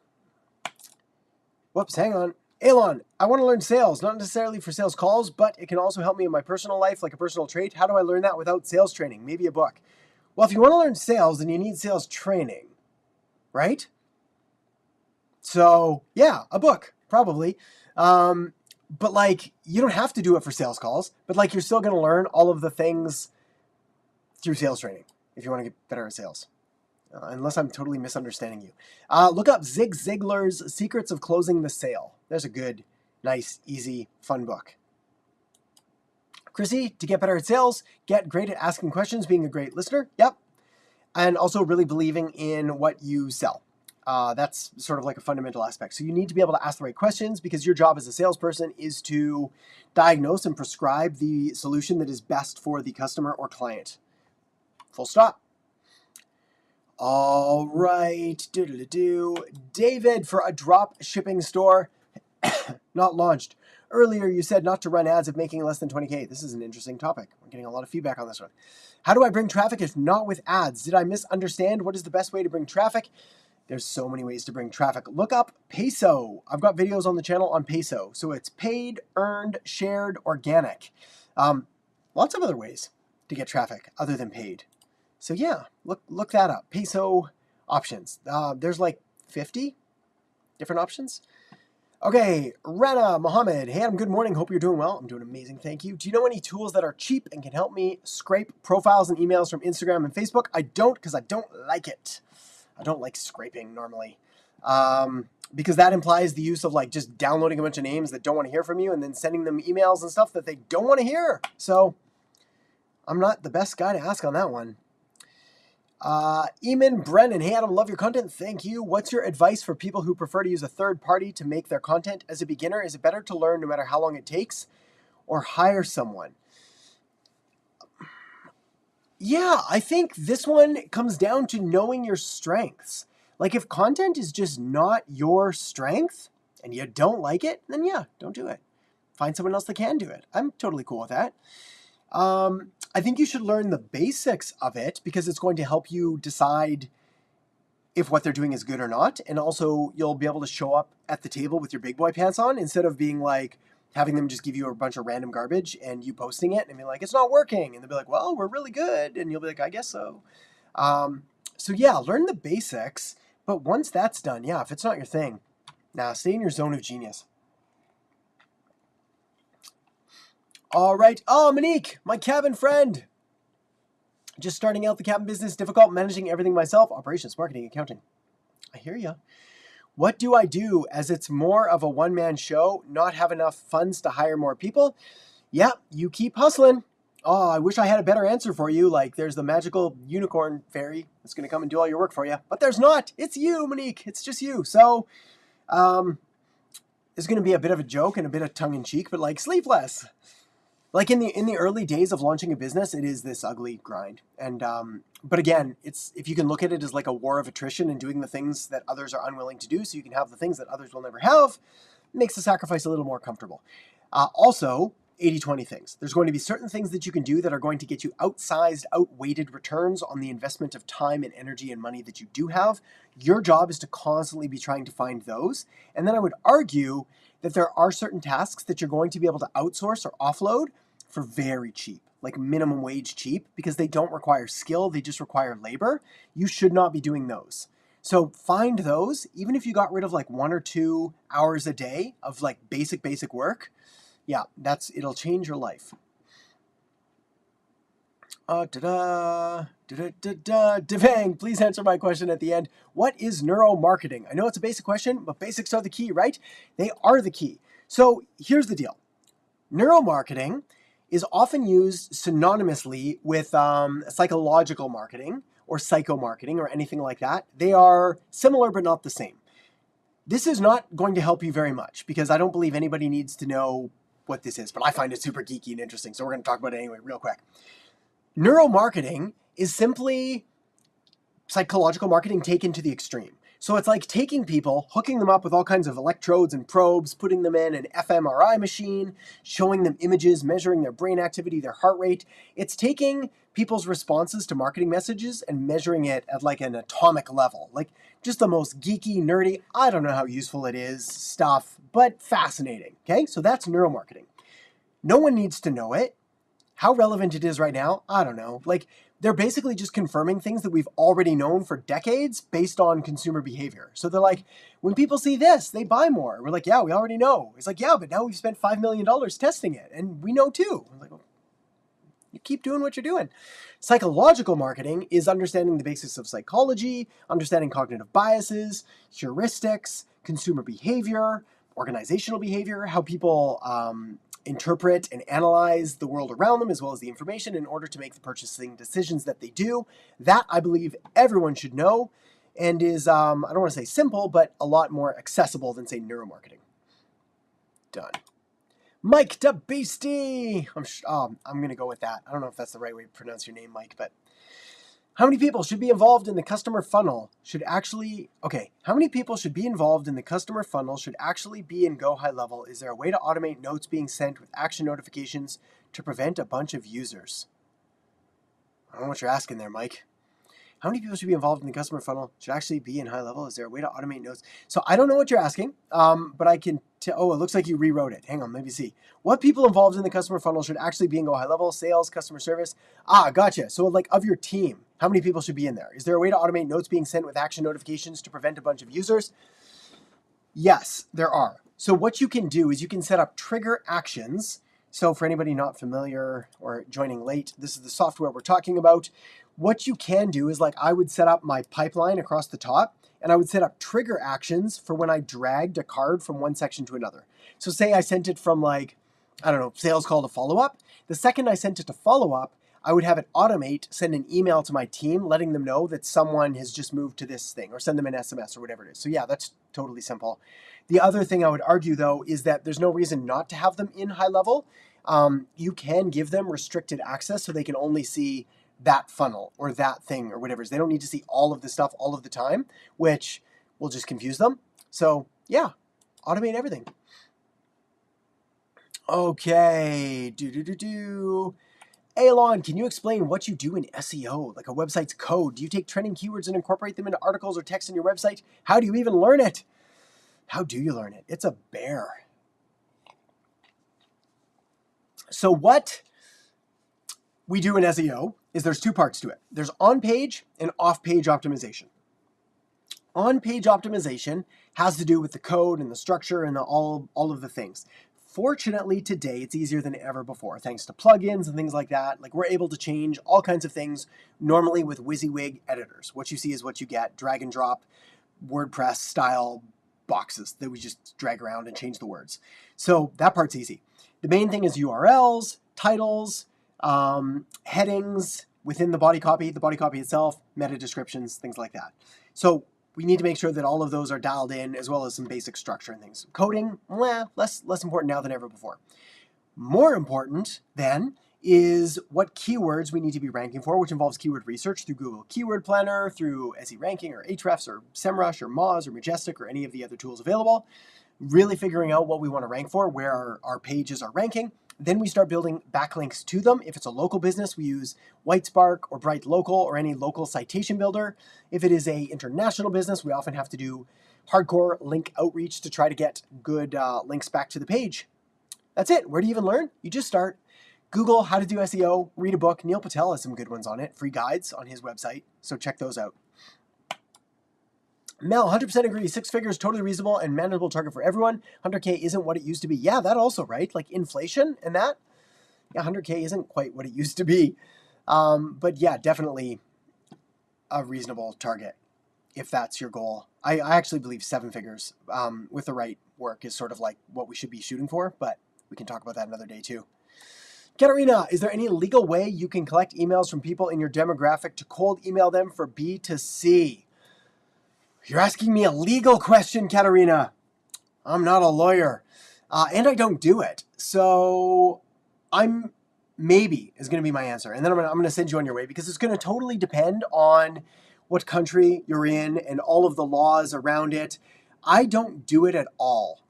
Whoops, hang on. Elon, I want to learn sales, not necessarily for sales calls, but it can also help me in my personal life, like a personal trait. How do I learn that without sales training? Maybe a book. Well, if you want to learn sales, then you need sales training, right? So, yeah, a book, probably. But like, you don't have to do it for sales calls, but like, you're still going to learn all of the things through sales training if you want to get better at sales. Unless I'm totally misunderstanding you. Look up Zig Ziglar's Secrets of Closing the Sale. There's a good, nice, easy, fun book. Chrissy, to get better at sales, get great at asking questions, being a great listener. Yep. And also really believing in what you sell. That's sort of like a fundamental aspect. So you need to be able to ask the right questions because your job as a salesperson is to diagnose and prescribe the solution that is best for the customer or client. Full stop. All right. David for a drop shipping store. Not launched. Earlier, you said not to run ads if making less than 20K. This is an interesting topic. We're getting a lot of feedback on this one. How do I bring traffic if not with ads? Did I misunderstand? What is the best way to bring traffic? There's so many ways to bring traffic. Look up Peso. I've got videos on the channel on Peso. So it's paid, earned, shared, organic. Lots of other ways to get traffic other than paid. So yeah, look that up. Peso options. There's like 50 different options. Okay, Rana Mohammed. Hey, Adam, good morning. Hope you're doing well. I'm doing amazing, thank you. Do you know any tools that are cheap and can help me scrape profiles and emails from Instagram and Facebook? I don't, because I don't like it. I don't like scraping normally. Because that implies the use of like just downloading a bunch of names that don't want to hear from you and then sending them emails and stuff that they don't want to hear. So I'm not the best guy to ask on that one. Eamon Brennan, hey Adam, love your content. Thank you. What's your advice for people who prefer to use a third party to make their content as a beginner? Is it better to learn no matter how long it takes or hire someone? Yeah, I think this one comes down to knowing your strengths. Like if content is just not your strength and you don't like it, then yeah, don't do it. Find someone else that can do it. I'm totally cool with that. I think you should learn the basics of it because it's going to help you decide if what they're doing is good or not. And also you'll be able to show up at the table with your big boy pants on instead of being like having them just give you a bunch of random garbage and you posting it and be like, it's not working. And they'll be like, well, we're really good. And you'll be like, I guess so. So yeah, learn the basics. But once that's done, yeah, if it's not your thing, stay in your zone of genius. All right. Oh, Monique, my cabin friend. Just starting out the cabin business, difficult managing everything myself, operations, marketing, accounting. I hear ya. What do I do as it's more of a one-man show, not have enough funds to hire more people? Yeah, you keep hustling. Oh, I wish I had a better answer for you. Like there's the magical unicorn fairy that's going to come and do all your work for you. But there's not. It's you, Monique. It's just you. So it's going to be a bit of a joke and a bit of tongue-in-cheek, but like sleep less. Like in the early days of launching a business, it is this ugly grind. And but again, it's if you can look at it as like a war of attrition and doing the things that others are unwilling to do, so you can have the things that others will never have, makes the sacrifice a little more comfortable. Also, 80-20 things. There's going to be certain things that you can do that are going to get you outsized, outweighted returns on the investment of time and energy and money that you do have. Your job is to constantly be trying to find those. And then I would argue that there are certain tasks that you're going to be able to outsource or offload for very cheap, like minimum wage cheap, because they don't require skill, they just require labor. You should not be doing those. So find those, even if you got rid of like 1 or 2 hours a day of like basic work. Yeah, it'll change your life. Devang, please answer my question at the end. What is neuromarketing? I know it's a basic question, but basics are the key, right? They are the key. So here's the deal. Neuromarketing is often used synonymously with psychological marketing or psychomarketing or anything like that. They are similar but not the same. This is not going to help you very much because I don't believe anybody needs to know what this is, but I find it super geeky and interesting, so we're going to talk about it anyway real quick. Neuromarketing is simply psychological marketing taken to the extreme. So it's like taking people, hooking them up with all kinds of electrodes and probes, putting them in an fMRI machine, showing them images, measuring their brain activity, their heart rate. It's taking people's responses to marketing messages and measuring it at like an atomic level. Like just the most geeky, nerdy, I don't know how useful it is stuff, but fascinating. Okay, so that's neuromarketing. No one needs to know it. How relevant it is right now, I don't know. Like, they're basically just confirming things that we've already known for decades based on consumer behavior. So they're like, when people see this, they buy more. We're like, yeah, we already know. It's like, yeah, but now we've spent $5 million testing it, and we know too. I'm like, well, you keep doing what you're doing. Psychological marketing is understanding the basics of psychology, understanding cognitive biases, heuristics, consumer behavior, organizational behavior, how people interpret and analyze the world around them as well as the information in order to make the purchasing decisions that they do. That I believe everyone should know and is, I don't want to say simple, but a lot more accessible than, say, neuromarketing. Done. Mike the Beastie. I'm going to go with that. I don't know if that's the right way to pronounce your name, Mike, but how many people should be involved in the customer funnel how many people should be involved in the customer funnel should actually be in Go High Level? Is there a way to automate notes being sent with action notifications to prevent a bunch of users? I don't know what you're asking there, Mike. How many people should be involved in the customer funnel should actually be in High Level? Is there a way to automate notes? So I don't know what you're asking, but I can tell. It looks like you rewrote it. Hang on, let me see. What people involved in the customer funnel should actually be in Go High Level? Sales, customer service. Gotcha. So like of your team, how many people should be in there? Is there a way to automate notes being sent with action notifications to prevent a bunch of users? Yes, there are. So what you can do is you can set up trigger actions. So for anybody not familiar or joining late, this is the software we're talking about. What you can do is like I would set up my pipeline across the top and I would set up trigger actions for when I dragged a card from one section to another. So say I sent it from like, I don't know, sales call to follow up. The second I sent it to follow up, I would have it automate, send an email to my team, letting them know that someone has just moved to this thing or send them an SMS or whatever it is. So yeah, that's totally simple. The other thing I would argue though is that there's no reason not to have them in High Level. You can give them restricted access so they can only see that funnel or that thing or whatever. They don't need to see all of the stuff all of the time, which will just confuse them. So yeah, automate everything. Okay, Elon, can you explain what you do in SEO, like a website's code? Do you take trending keywords and incorporate them into articles or text in your website? How do you even learn it? How do you learn it? It's a bear. So what we do in SEO is there's two parts to it. There's on-page and off-page optimization. On-page optimization has to do with the code and the structure and all of the things. Fortunately, today, it's easier than ever before, thanks to plugins and things like that. Like we're able to change all kinds of things normally with WYSIWYG editors. What you see is what you get, drag and drop WordPress style boxes that we just drag around and change the words. So that part's easy. The main thing is URLs, titles, headings within the body copy itself, meta descriptions, things like that. So we need to make sure that all of those are dialed in as well as some basic structure and things. Coding, less important now than ever before. More important then is what keywords we need to be ranking for, which involves keyword research through Google Keyword Planner, through SE Ranking or Ahrefs or SEMrush or Moz or Majestic or any of the other tools available. Really figuring out what we want to rank for, where our pages are ranking. Then we start building backlinks to them. If it's a local business, we use Whitespark or Bright Local or any local citation builder. If it is a international business, we often have to do hardcore link outreach to try to get good links back to the page. That's it. Where do you even learn? You just start. Google how to do SEO, read a book. Neil Patel has some good ones on it, free guides on his website. So check those out. Mel, 100% agree. 6 figures, totally reasonable and manageable target for everyone. 100K isn't what it used to be. Yeah, that also, right? Like inflation and that. Yeah, 100K isn't quite what it used to be. But yeah, definitely a reasonable target if that's your goal. I actually believe 7 figures with the right work is sort of like what we should be shooting for, but we can talk about that another day too. Katarina, is there any legal way you can collect emails from people in your demographic to cold email them for B2C? You're asking me a legal question, Katarina. I'm not a lawyer, and I don't do it. So maybe is going to be my answer. And then I'm going to send you on your way because it's going to totally depend on what country you're in and all of the laws around it. I don't do it at all.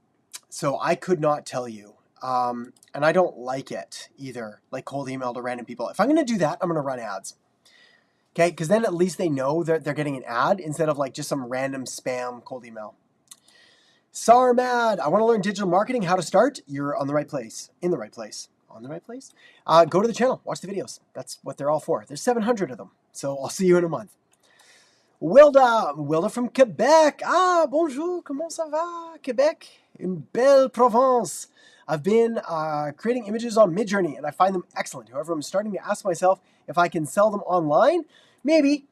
So I could not tell you. And I don't like it either, like cold email to random people. If I'm going to do that, I'm going to run ads. Okay, because then at least they know that they're getting an ad instead of like just some random spam cold email. Sarmad, I want to learn digital marketing, how to start. You're on the right place, in the right place, on the right place. Go to the channel, watch the videos. That's what they're all for. There's 700 of them. So I'll see you in a month. Wilda from Quebec. Ah, bonjour, comment ça va? Quebec, une belle Provence. I've been creating images on Midjourney and I find them excellent. However, I'm starting to ask myself if I can sell them online. Maybe.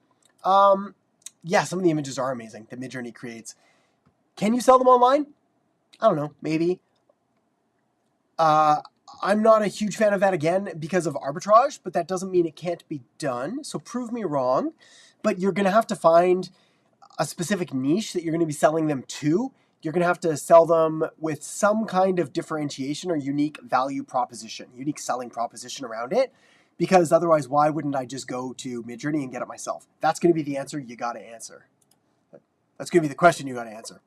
Yeah, some of the images are amazing that Midjourney creates. Can you sell them online? I don't know, maybe. I'm not a huge fan of that again because of arbitrage, but that doesn't mean it can't be done. So prove me wrong. But you're going to have to find a specific niche that you're going to be selling them to. You're going to have to sell them with some kind of differentiation or unique value proposition, unique selling proposition around it. Because otherwise, why wouldn't I just go to Midjourney and get it myself? That's going to be the answer you got to answer. That's going to be the question you got to answer.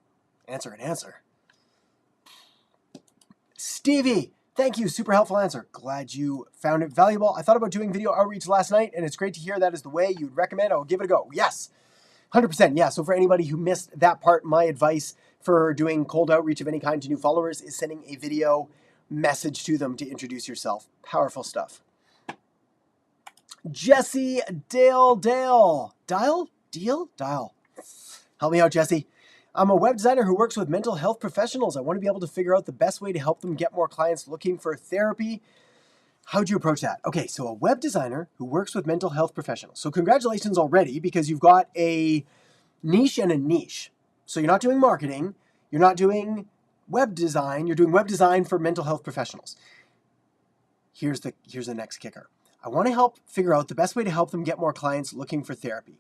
Answer. Stevie, thank you. Super helpful answer. Glad you found it valuable. I thought about doing video outreach last night, and it's great to hear that is the way you'd recommend. I will give it a go. Yes, 100%. Yeah, so for anybody who missed that part, my advice for doing cold outreach of any kind to new followers is sending a video message to them to introduce yourself. Powerful stuff. Jesse Dale. Help me out, Jesse. I'm a web designer who works with mental health professionals. I want to be able to figure out the best way to help them get more clients looking for therapy. How'd you approach that? Okay, so a web designer who works with mental health professionals. So congratulations already, because you've got a niche and a niche. So you're not doing marketing, you're not doing web design, you're doing web design for mental health professionals. Here's the next kicker. I want to help figure out the best way to help them get more clients looking for therapy.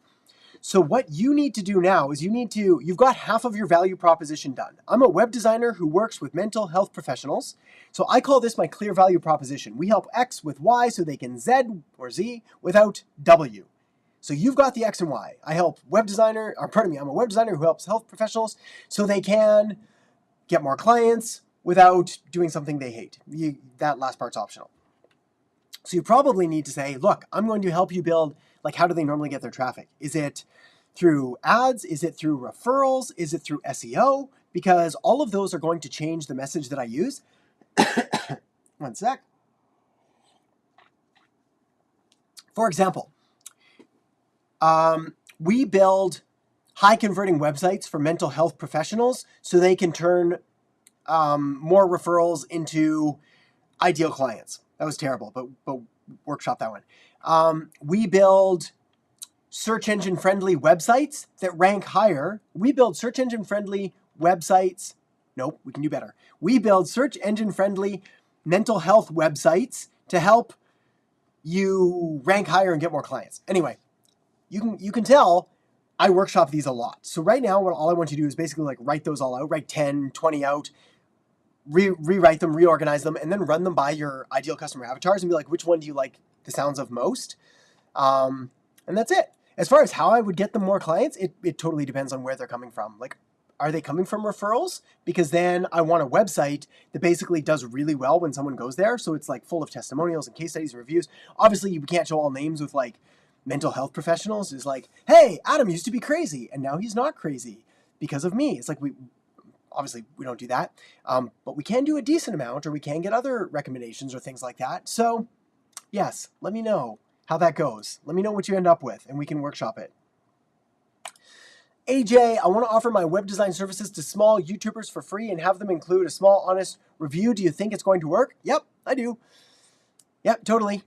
So what you need to do now is you've got half of your value proposition done. I'm a web designer who works with mental health professionals. So I call this my clear value proposition. We help X with Y so they can Z or Z without W. So you've got the X and Y. I'm a web designer who helps health professionals so they can get more clients without doing something they hate. That last part's optional. So you probably need to say, look, I'm going to help you build, like, how do they normally get their traffic? Is it through ads? Is it through referrals? Is it through SEO? Because all of those are going to change the message that I use. One sec. For example, we build high converting websites for mental health professionals so they can turn more referrals into ideal clients. That was terrible, but workshop that one. We build search engine friendly websites that rank higher. We build search engine friendly websites. Nope, we can do better. We build search engine friendly mental health websites to help you rank higher and get more clients. Anyway, you can tell I workshop these a lot. So right now, all I want you to do is basically like write those all out, write 10, 20 out, rewrite them, reorganize them, and then run them by your ideal customer avatars and be like, which one do you like the sounds of most? And that's it. As far as how I would get them more clients, it totally depends on where they're coming from. Like, are they coming from referrals? Because then I want a website that basically does really well when someone goes there. So it's like full of testimonials and case studies and reviews. Obviously, you can't show all names with like mental health professionals. It's like, hey, Adam used to be crazy and now he's not crazy because of me. It's like we don't do that. But we can do a decent amount, or we can get other recommendations or things like that. So yes, let me know how that goes. Let me know what you end up with and we can workshop it. AJ, I want to offer my web design services to small YouTubers for free and have them include a small, honest review. Do you think it's going to work? Yep, I do. Yep, totally.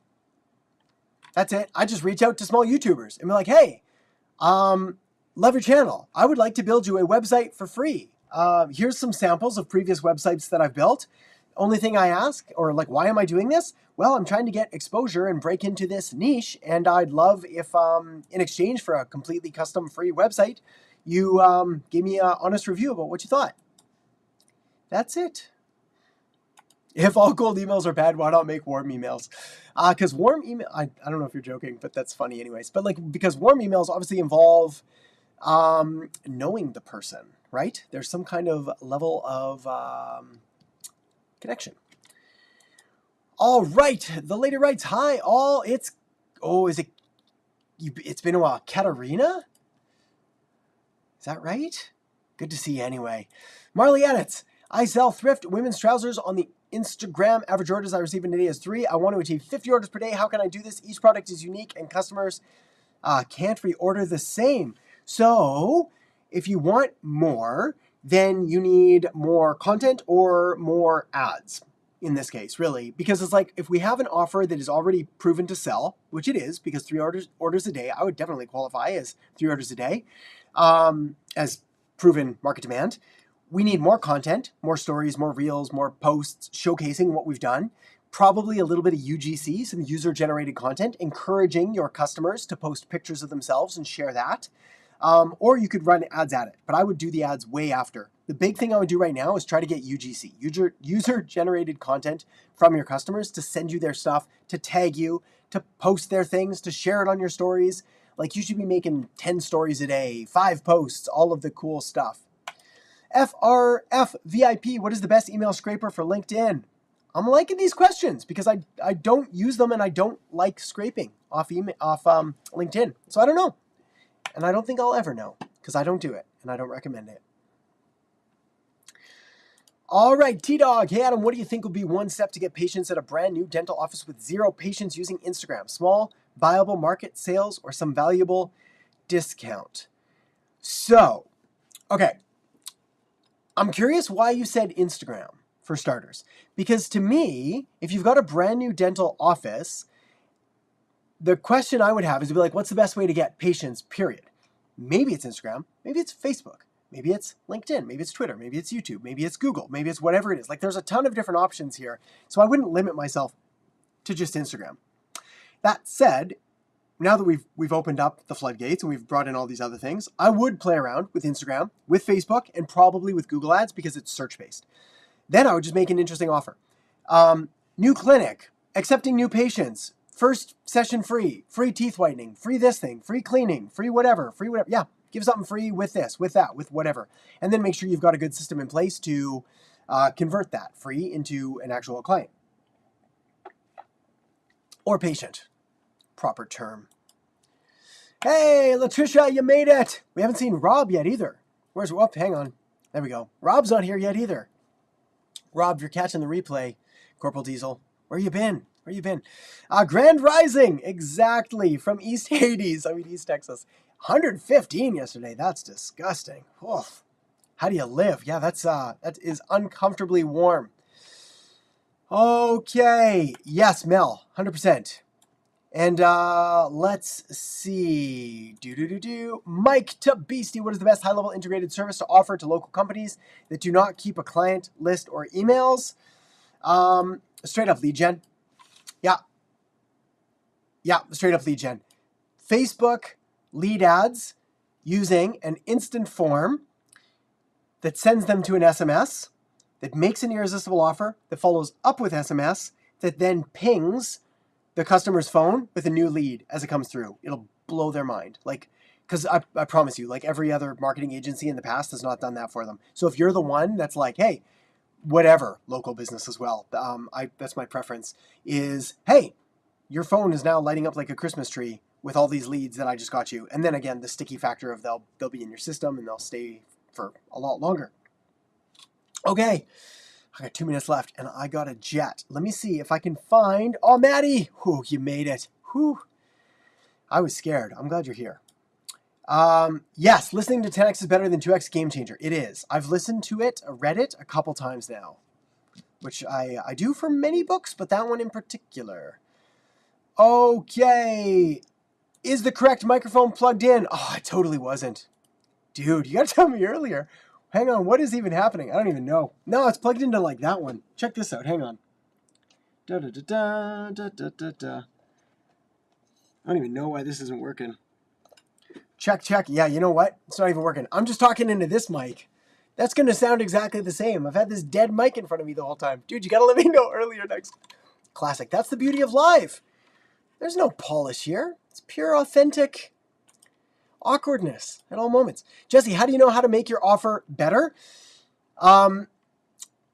That's it. I just reach out to small YouTubers and be like, hey, love your channel. I would like to build you a website for free. Here's some samples of previous websites that I've built. Only thing I ask, or like, why am I doing this? Well, I'm trying to get exposure and break into this niche, and I'd love if, in exchange for a completely custom free website, you gave me an honest review about what you thought. That's it. If all cold emails are bad, why not make warm emails? Because warm email, I don't know if you're joking, but that's funny anyways. But like, because warm emails obviously involve knowing the person, right? There's some kind of level of connection. All right, the lady writes, hi all, it's been a while. Katarina? Is that right? Good to see you anyway. Marley Edits, I sell thrift women's trousers on the Instagram. Average orders I receive in a day is 3. I want to achieve 50 orders per day. How can I do this? Each product is unique and customers can't reorder the same. So if you want more, then you need more content or more ads in this case, really, because it's like if we have an offer that is already proven to sell, which it is, because 3 orders a day, I would definitely qualify as 3 orders a day as proven market demand. We need more content, more stories, more reels, more posts showcasing what we've done. Probably a little bit of UGC, some user-generated content, encouraging your customers to post pictures of themselves and share that. Or you could run ads at it, but I would do the ads way after. The big thing I would do right now is try to get UGC, user-generated content from your customers to send you their stuff, to tag you, to post their things, to share it on your stories. Like you should be making 10 stories a day, 5 posts, all of the cool stuff. FRF VIP, what is the best email scraper for LinkedIn? I'm liking these questions because I don't use them and I don't like scraping off LinkedIn. So I don't know. And I don't think I'll ever know because I don't do it and I don't recommend it. All right, T-Dog. Hey, Adam, what do you think would be one step to get patients at a brand new dental office with 0 patients using Instagram? Small, viable market sales or some valuable discount? So, okay. I'm curious why you said Instagram, for starters. Because to me, if you've got a brand new dental office, the question I would have is to be like, what's the best way to get patients, period? Maybe it's Instagram, maybe it's Facebook, maybe it's LinkedIn, maybe it's Twitter, maybe it's YouTube, maybe it's Google, maybe it's whatever it is. Like there's a ton of different options here. So I wouldn't limit myself to just Instagram. That said, now that we've opened up the floodgates and we've brought in all these other things, I would play around with Instagram, with Facebook, and probably with Google Ads because it's search-based. Then I would just make an interesting offer. New clinic, accepting new patients, first session free, free teeth whitening, free this thing, free cleaning, free whatever. Yeah, give something free with this, with that, with whatever. And then make sure you've got a good system in place to convert that free into an actual client. Or patient. Proper term. Hey, Latricia, you made it. We haven't seen Rob yet either. Where's Rob? Hang on. There we go. Rob's not here yet either. Rob, you're catching the replay. Corporal Diesel, where you been? Where you been? Grand Rising, exactly, from East Hades. I mean, East Texas. 115 yesterday. That's disgusting. Oof. How do you live? Yeah, that is uncomfortably warm. Okay. Yes, Mel, 100%. And let's see. Mike to Beastie, what is the best high-level integrated service to offer to local companies that do not keep a client list or emails? Straight up lead gen. Yeah, straight up lead gen. Facebook lead ads using an instant form that sends them to an SMS, that makes an irresistible offer, that follows up with SMS, that then pings the customer's phone with a new lead as it comes through. It'll blow their mind. Like, because I promise you, like every other marketing agency in the past has not done that for them. So if you're the one that's like, hey, whatever, local business as well, that's my preference, is, hey, your phone is now lighting up like a Christmas tree with all these leads that I just got you. And then again, the sticky factor of they'll be in your system and they'll stay for a lot longer. Okay. I got 2 minutes left and I got a jet. Let me see if I can find... Oh, Maddie! Whew, you made it. Whew. I was scared. I'm glad you're here. Yes, listening to 10X is better than 2X Game Changer. It is. I've listened to it, read it a couple times now, which I do for many books, but that one in particular. Okay. Is the correct microphone plugged in? Oh, it totally wasn't. Dude, you gotta tell me earlier. Hang on, what is even happening? I don't even know. No, it's plugged into like that one. Check this out, hang on. I don't even know why this isn't working. Check. Yeah, you know what? It's not even working. I'm just talking into this mic. That's going to sound exactly the same. I've had this dead mic in front of me the whole time. Dude, you got to let me know earlier next. Classic. That's the beauty of live. There's no polish here. It's pure, authentic awkwardness at all moments. Jesse, how do you know how to make your offer better?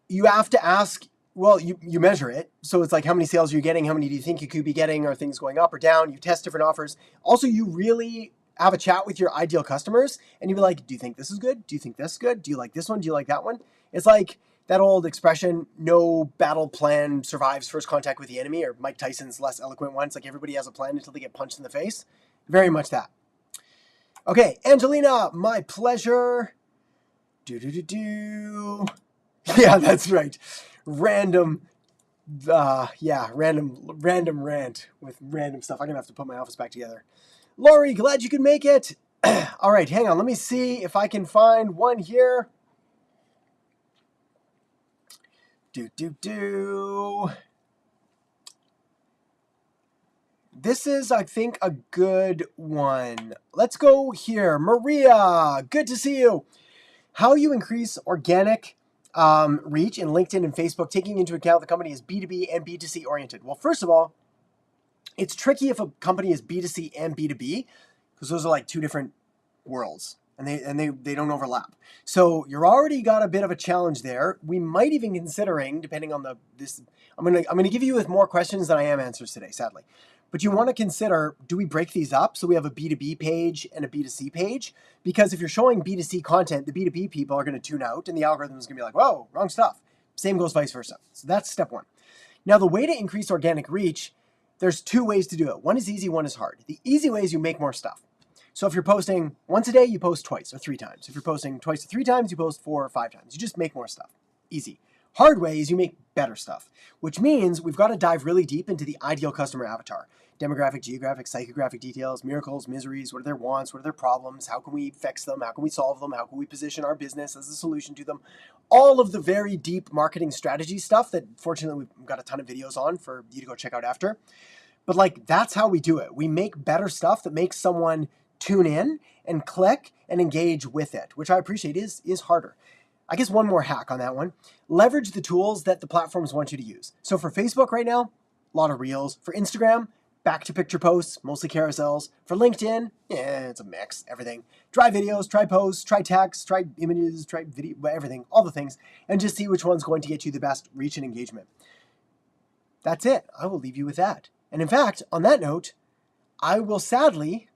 You have to ask, well, you measure it. So it's like, how many sales are you getting? How many do you think you could be getting? Are things going up or down? You test different offers. Also, you really have a chat with your ideal customers and you be like, do you think this is good? Do you think this is good? Do you like this one? Do you like that one? It's like that old expression, no battle plan survives first contact with the enemy, or Mike Tyson's less eloquent one. It's like everybody has a plan until they get punched in the face. Very much that. Okay, Angelina, my pleasure. Yeah, that's right. Random rant with random stuff. I'm gonna have to put my office back together. Laurie, glad you could make it. All right, hang on. Let me see if I can find one here. This is, I think, a good one. Let's go here. Maria, good to see you. How you increase organic reach in LinkedIn and Facebook, taking into account the company is B2B and B2C oriented. Well, first of all, it's tricky if a company is B2C and B2B, because those are like two different worlds and they don't overlap. So you're already got a bit of a challenge there. We might even considering, depending on I'm gonna give you with more questions than I am answers today, sadly. But you want to consider, do we break these up so we have a B2B page and a B2C page? Because if you're showing B2C content, the B2B people are going to tune out and the algorithm is going to be like, whoa, wrong stuff. Same goes vice versa. So that's step one. Now, the way to increase organic reach, there's two ways to do it. One is easy, one is hard. The easy way is you make more stuff. So if you're posting once a day, you post twice or 3 times. If you're posting twice or 3 times, you post 4 or 5 times. You just make more stuff. Easy. Hard way is you make better stuff, which means we've got to dive really deep into the ideal customer avatar. Demographic, geographic, psychographic details, miracles, miseries, what are their wants, what are their problems, how can we fix them, how can we solve them, how can we position our business as a solution to them. All of the very deep marketing strategy stuff that fortunately we've got a ton of videos on for you to go check out after. But like, that's how we do it. We make better stuff that makes someone tune in and click and engage with it, which I appreciate is harder. I guess one more hack on that one. Leverage the tools that the platforms want you to use. So for Facebook right now, a lot of reels. For Instagram, back to picture posts, mostly carousels. For LinkedIn, it's a mix, everything. Try videos, try posts, try text, try images, try video, everything, all the things, and just see which one's going to get you the best reach and engagement. That's it. I will leave you with that. And in fact, on that note, I will sadly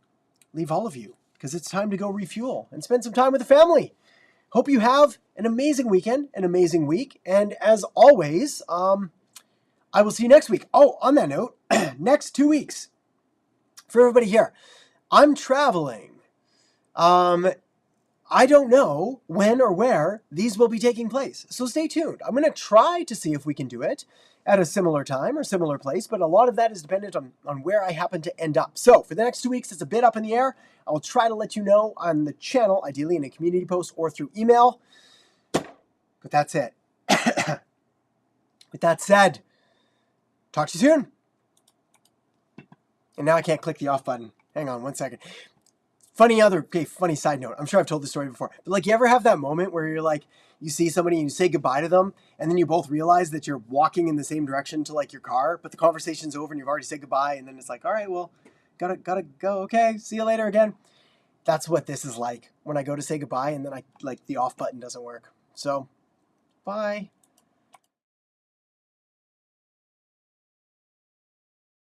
leave all of you because it's time to go refuel and spend some time with the family. Hope you have an amazing weekend, an amazing week. And as always, I will see you next week. Oh, on that note, next 2 weeks for everybody here, I'm traveling. I don't know when or where these will be taking place. So stay tuned. I'm going to try to see if we can do it at a similar time or similar place, but a lot of that is dependent on where I happen to end up. So for the next 2 weeks, it's a bit up in the air. I will try to let you know on the channel, ideally in a community post or through email. But that's it. With that said, talk to you soon. And now I can't click the off button. Hang on 1 second. Funny side note. I'm sure I've told this story before. But like, you ever have that moment where you're like, you see somebody and you say goodbye to them, and then you both realize that you're walking in the same direction to like your car, but the conversation's over and you've already said goodbye, and then it's like, all right, well, gotta go. Okay, see you later again. That's what this is like when I go to say goodbye and then the off button doesn't work. So, bye.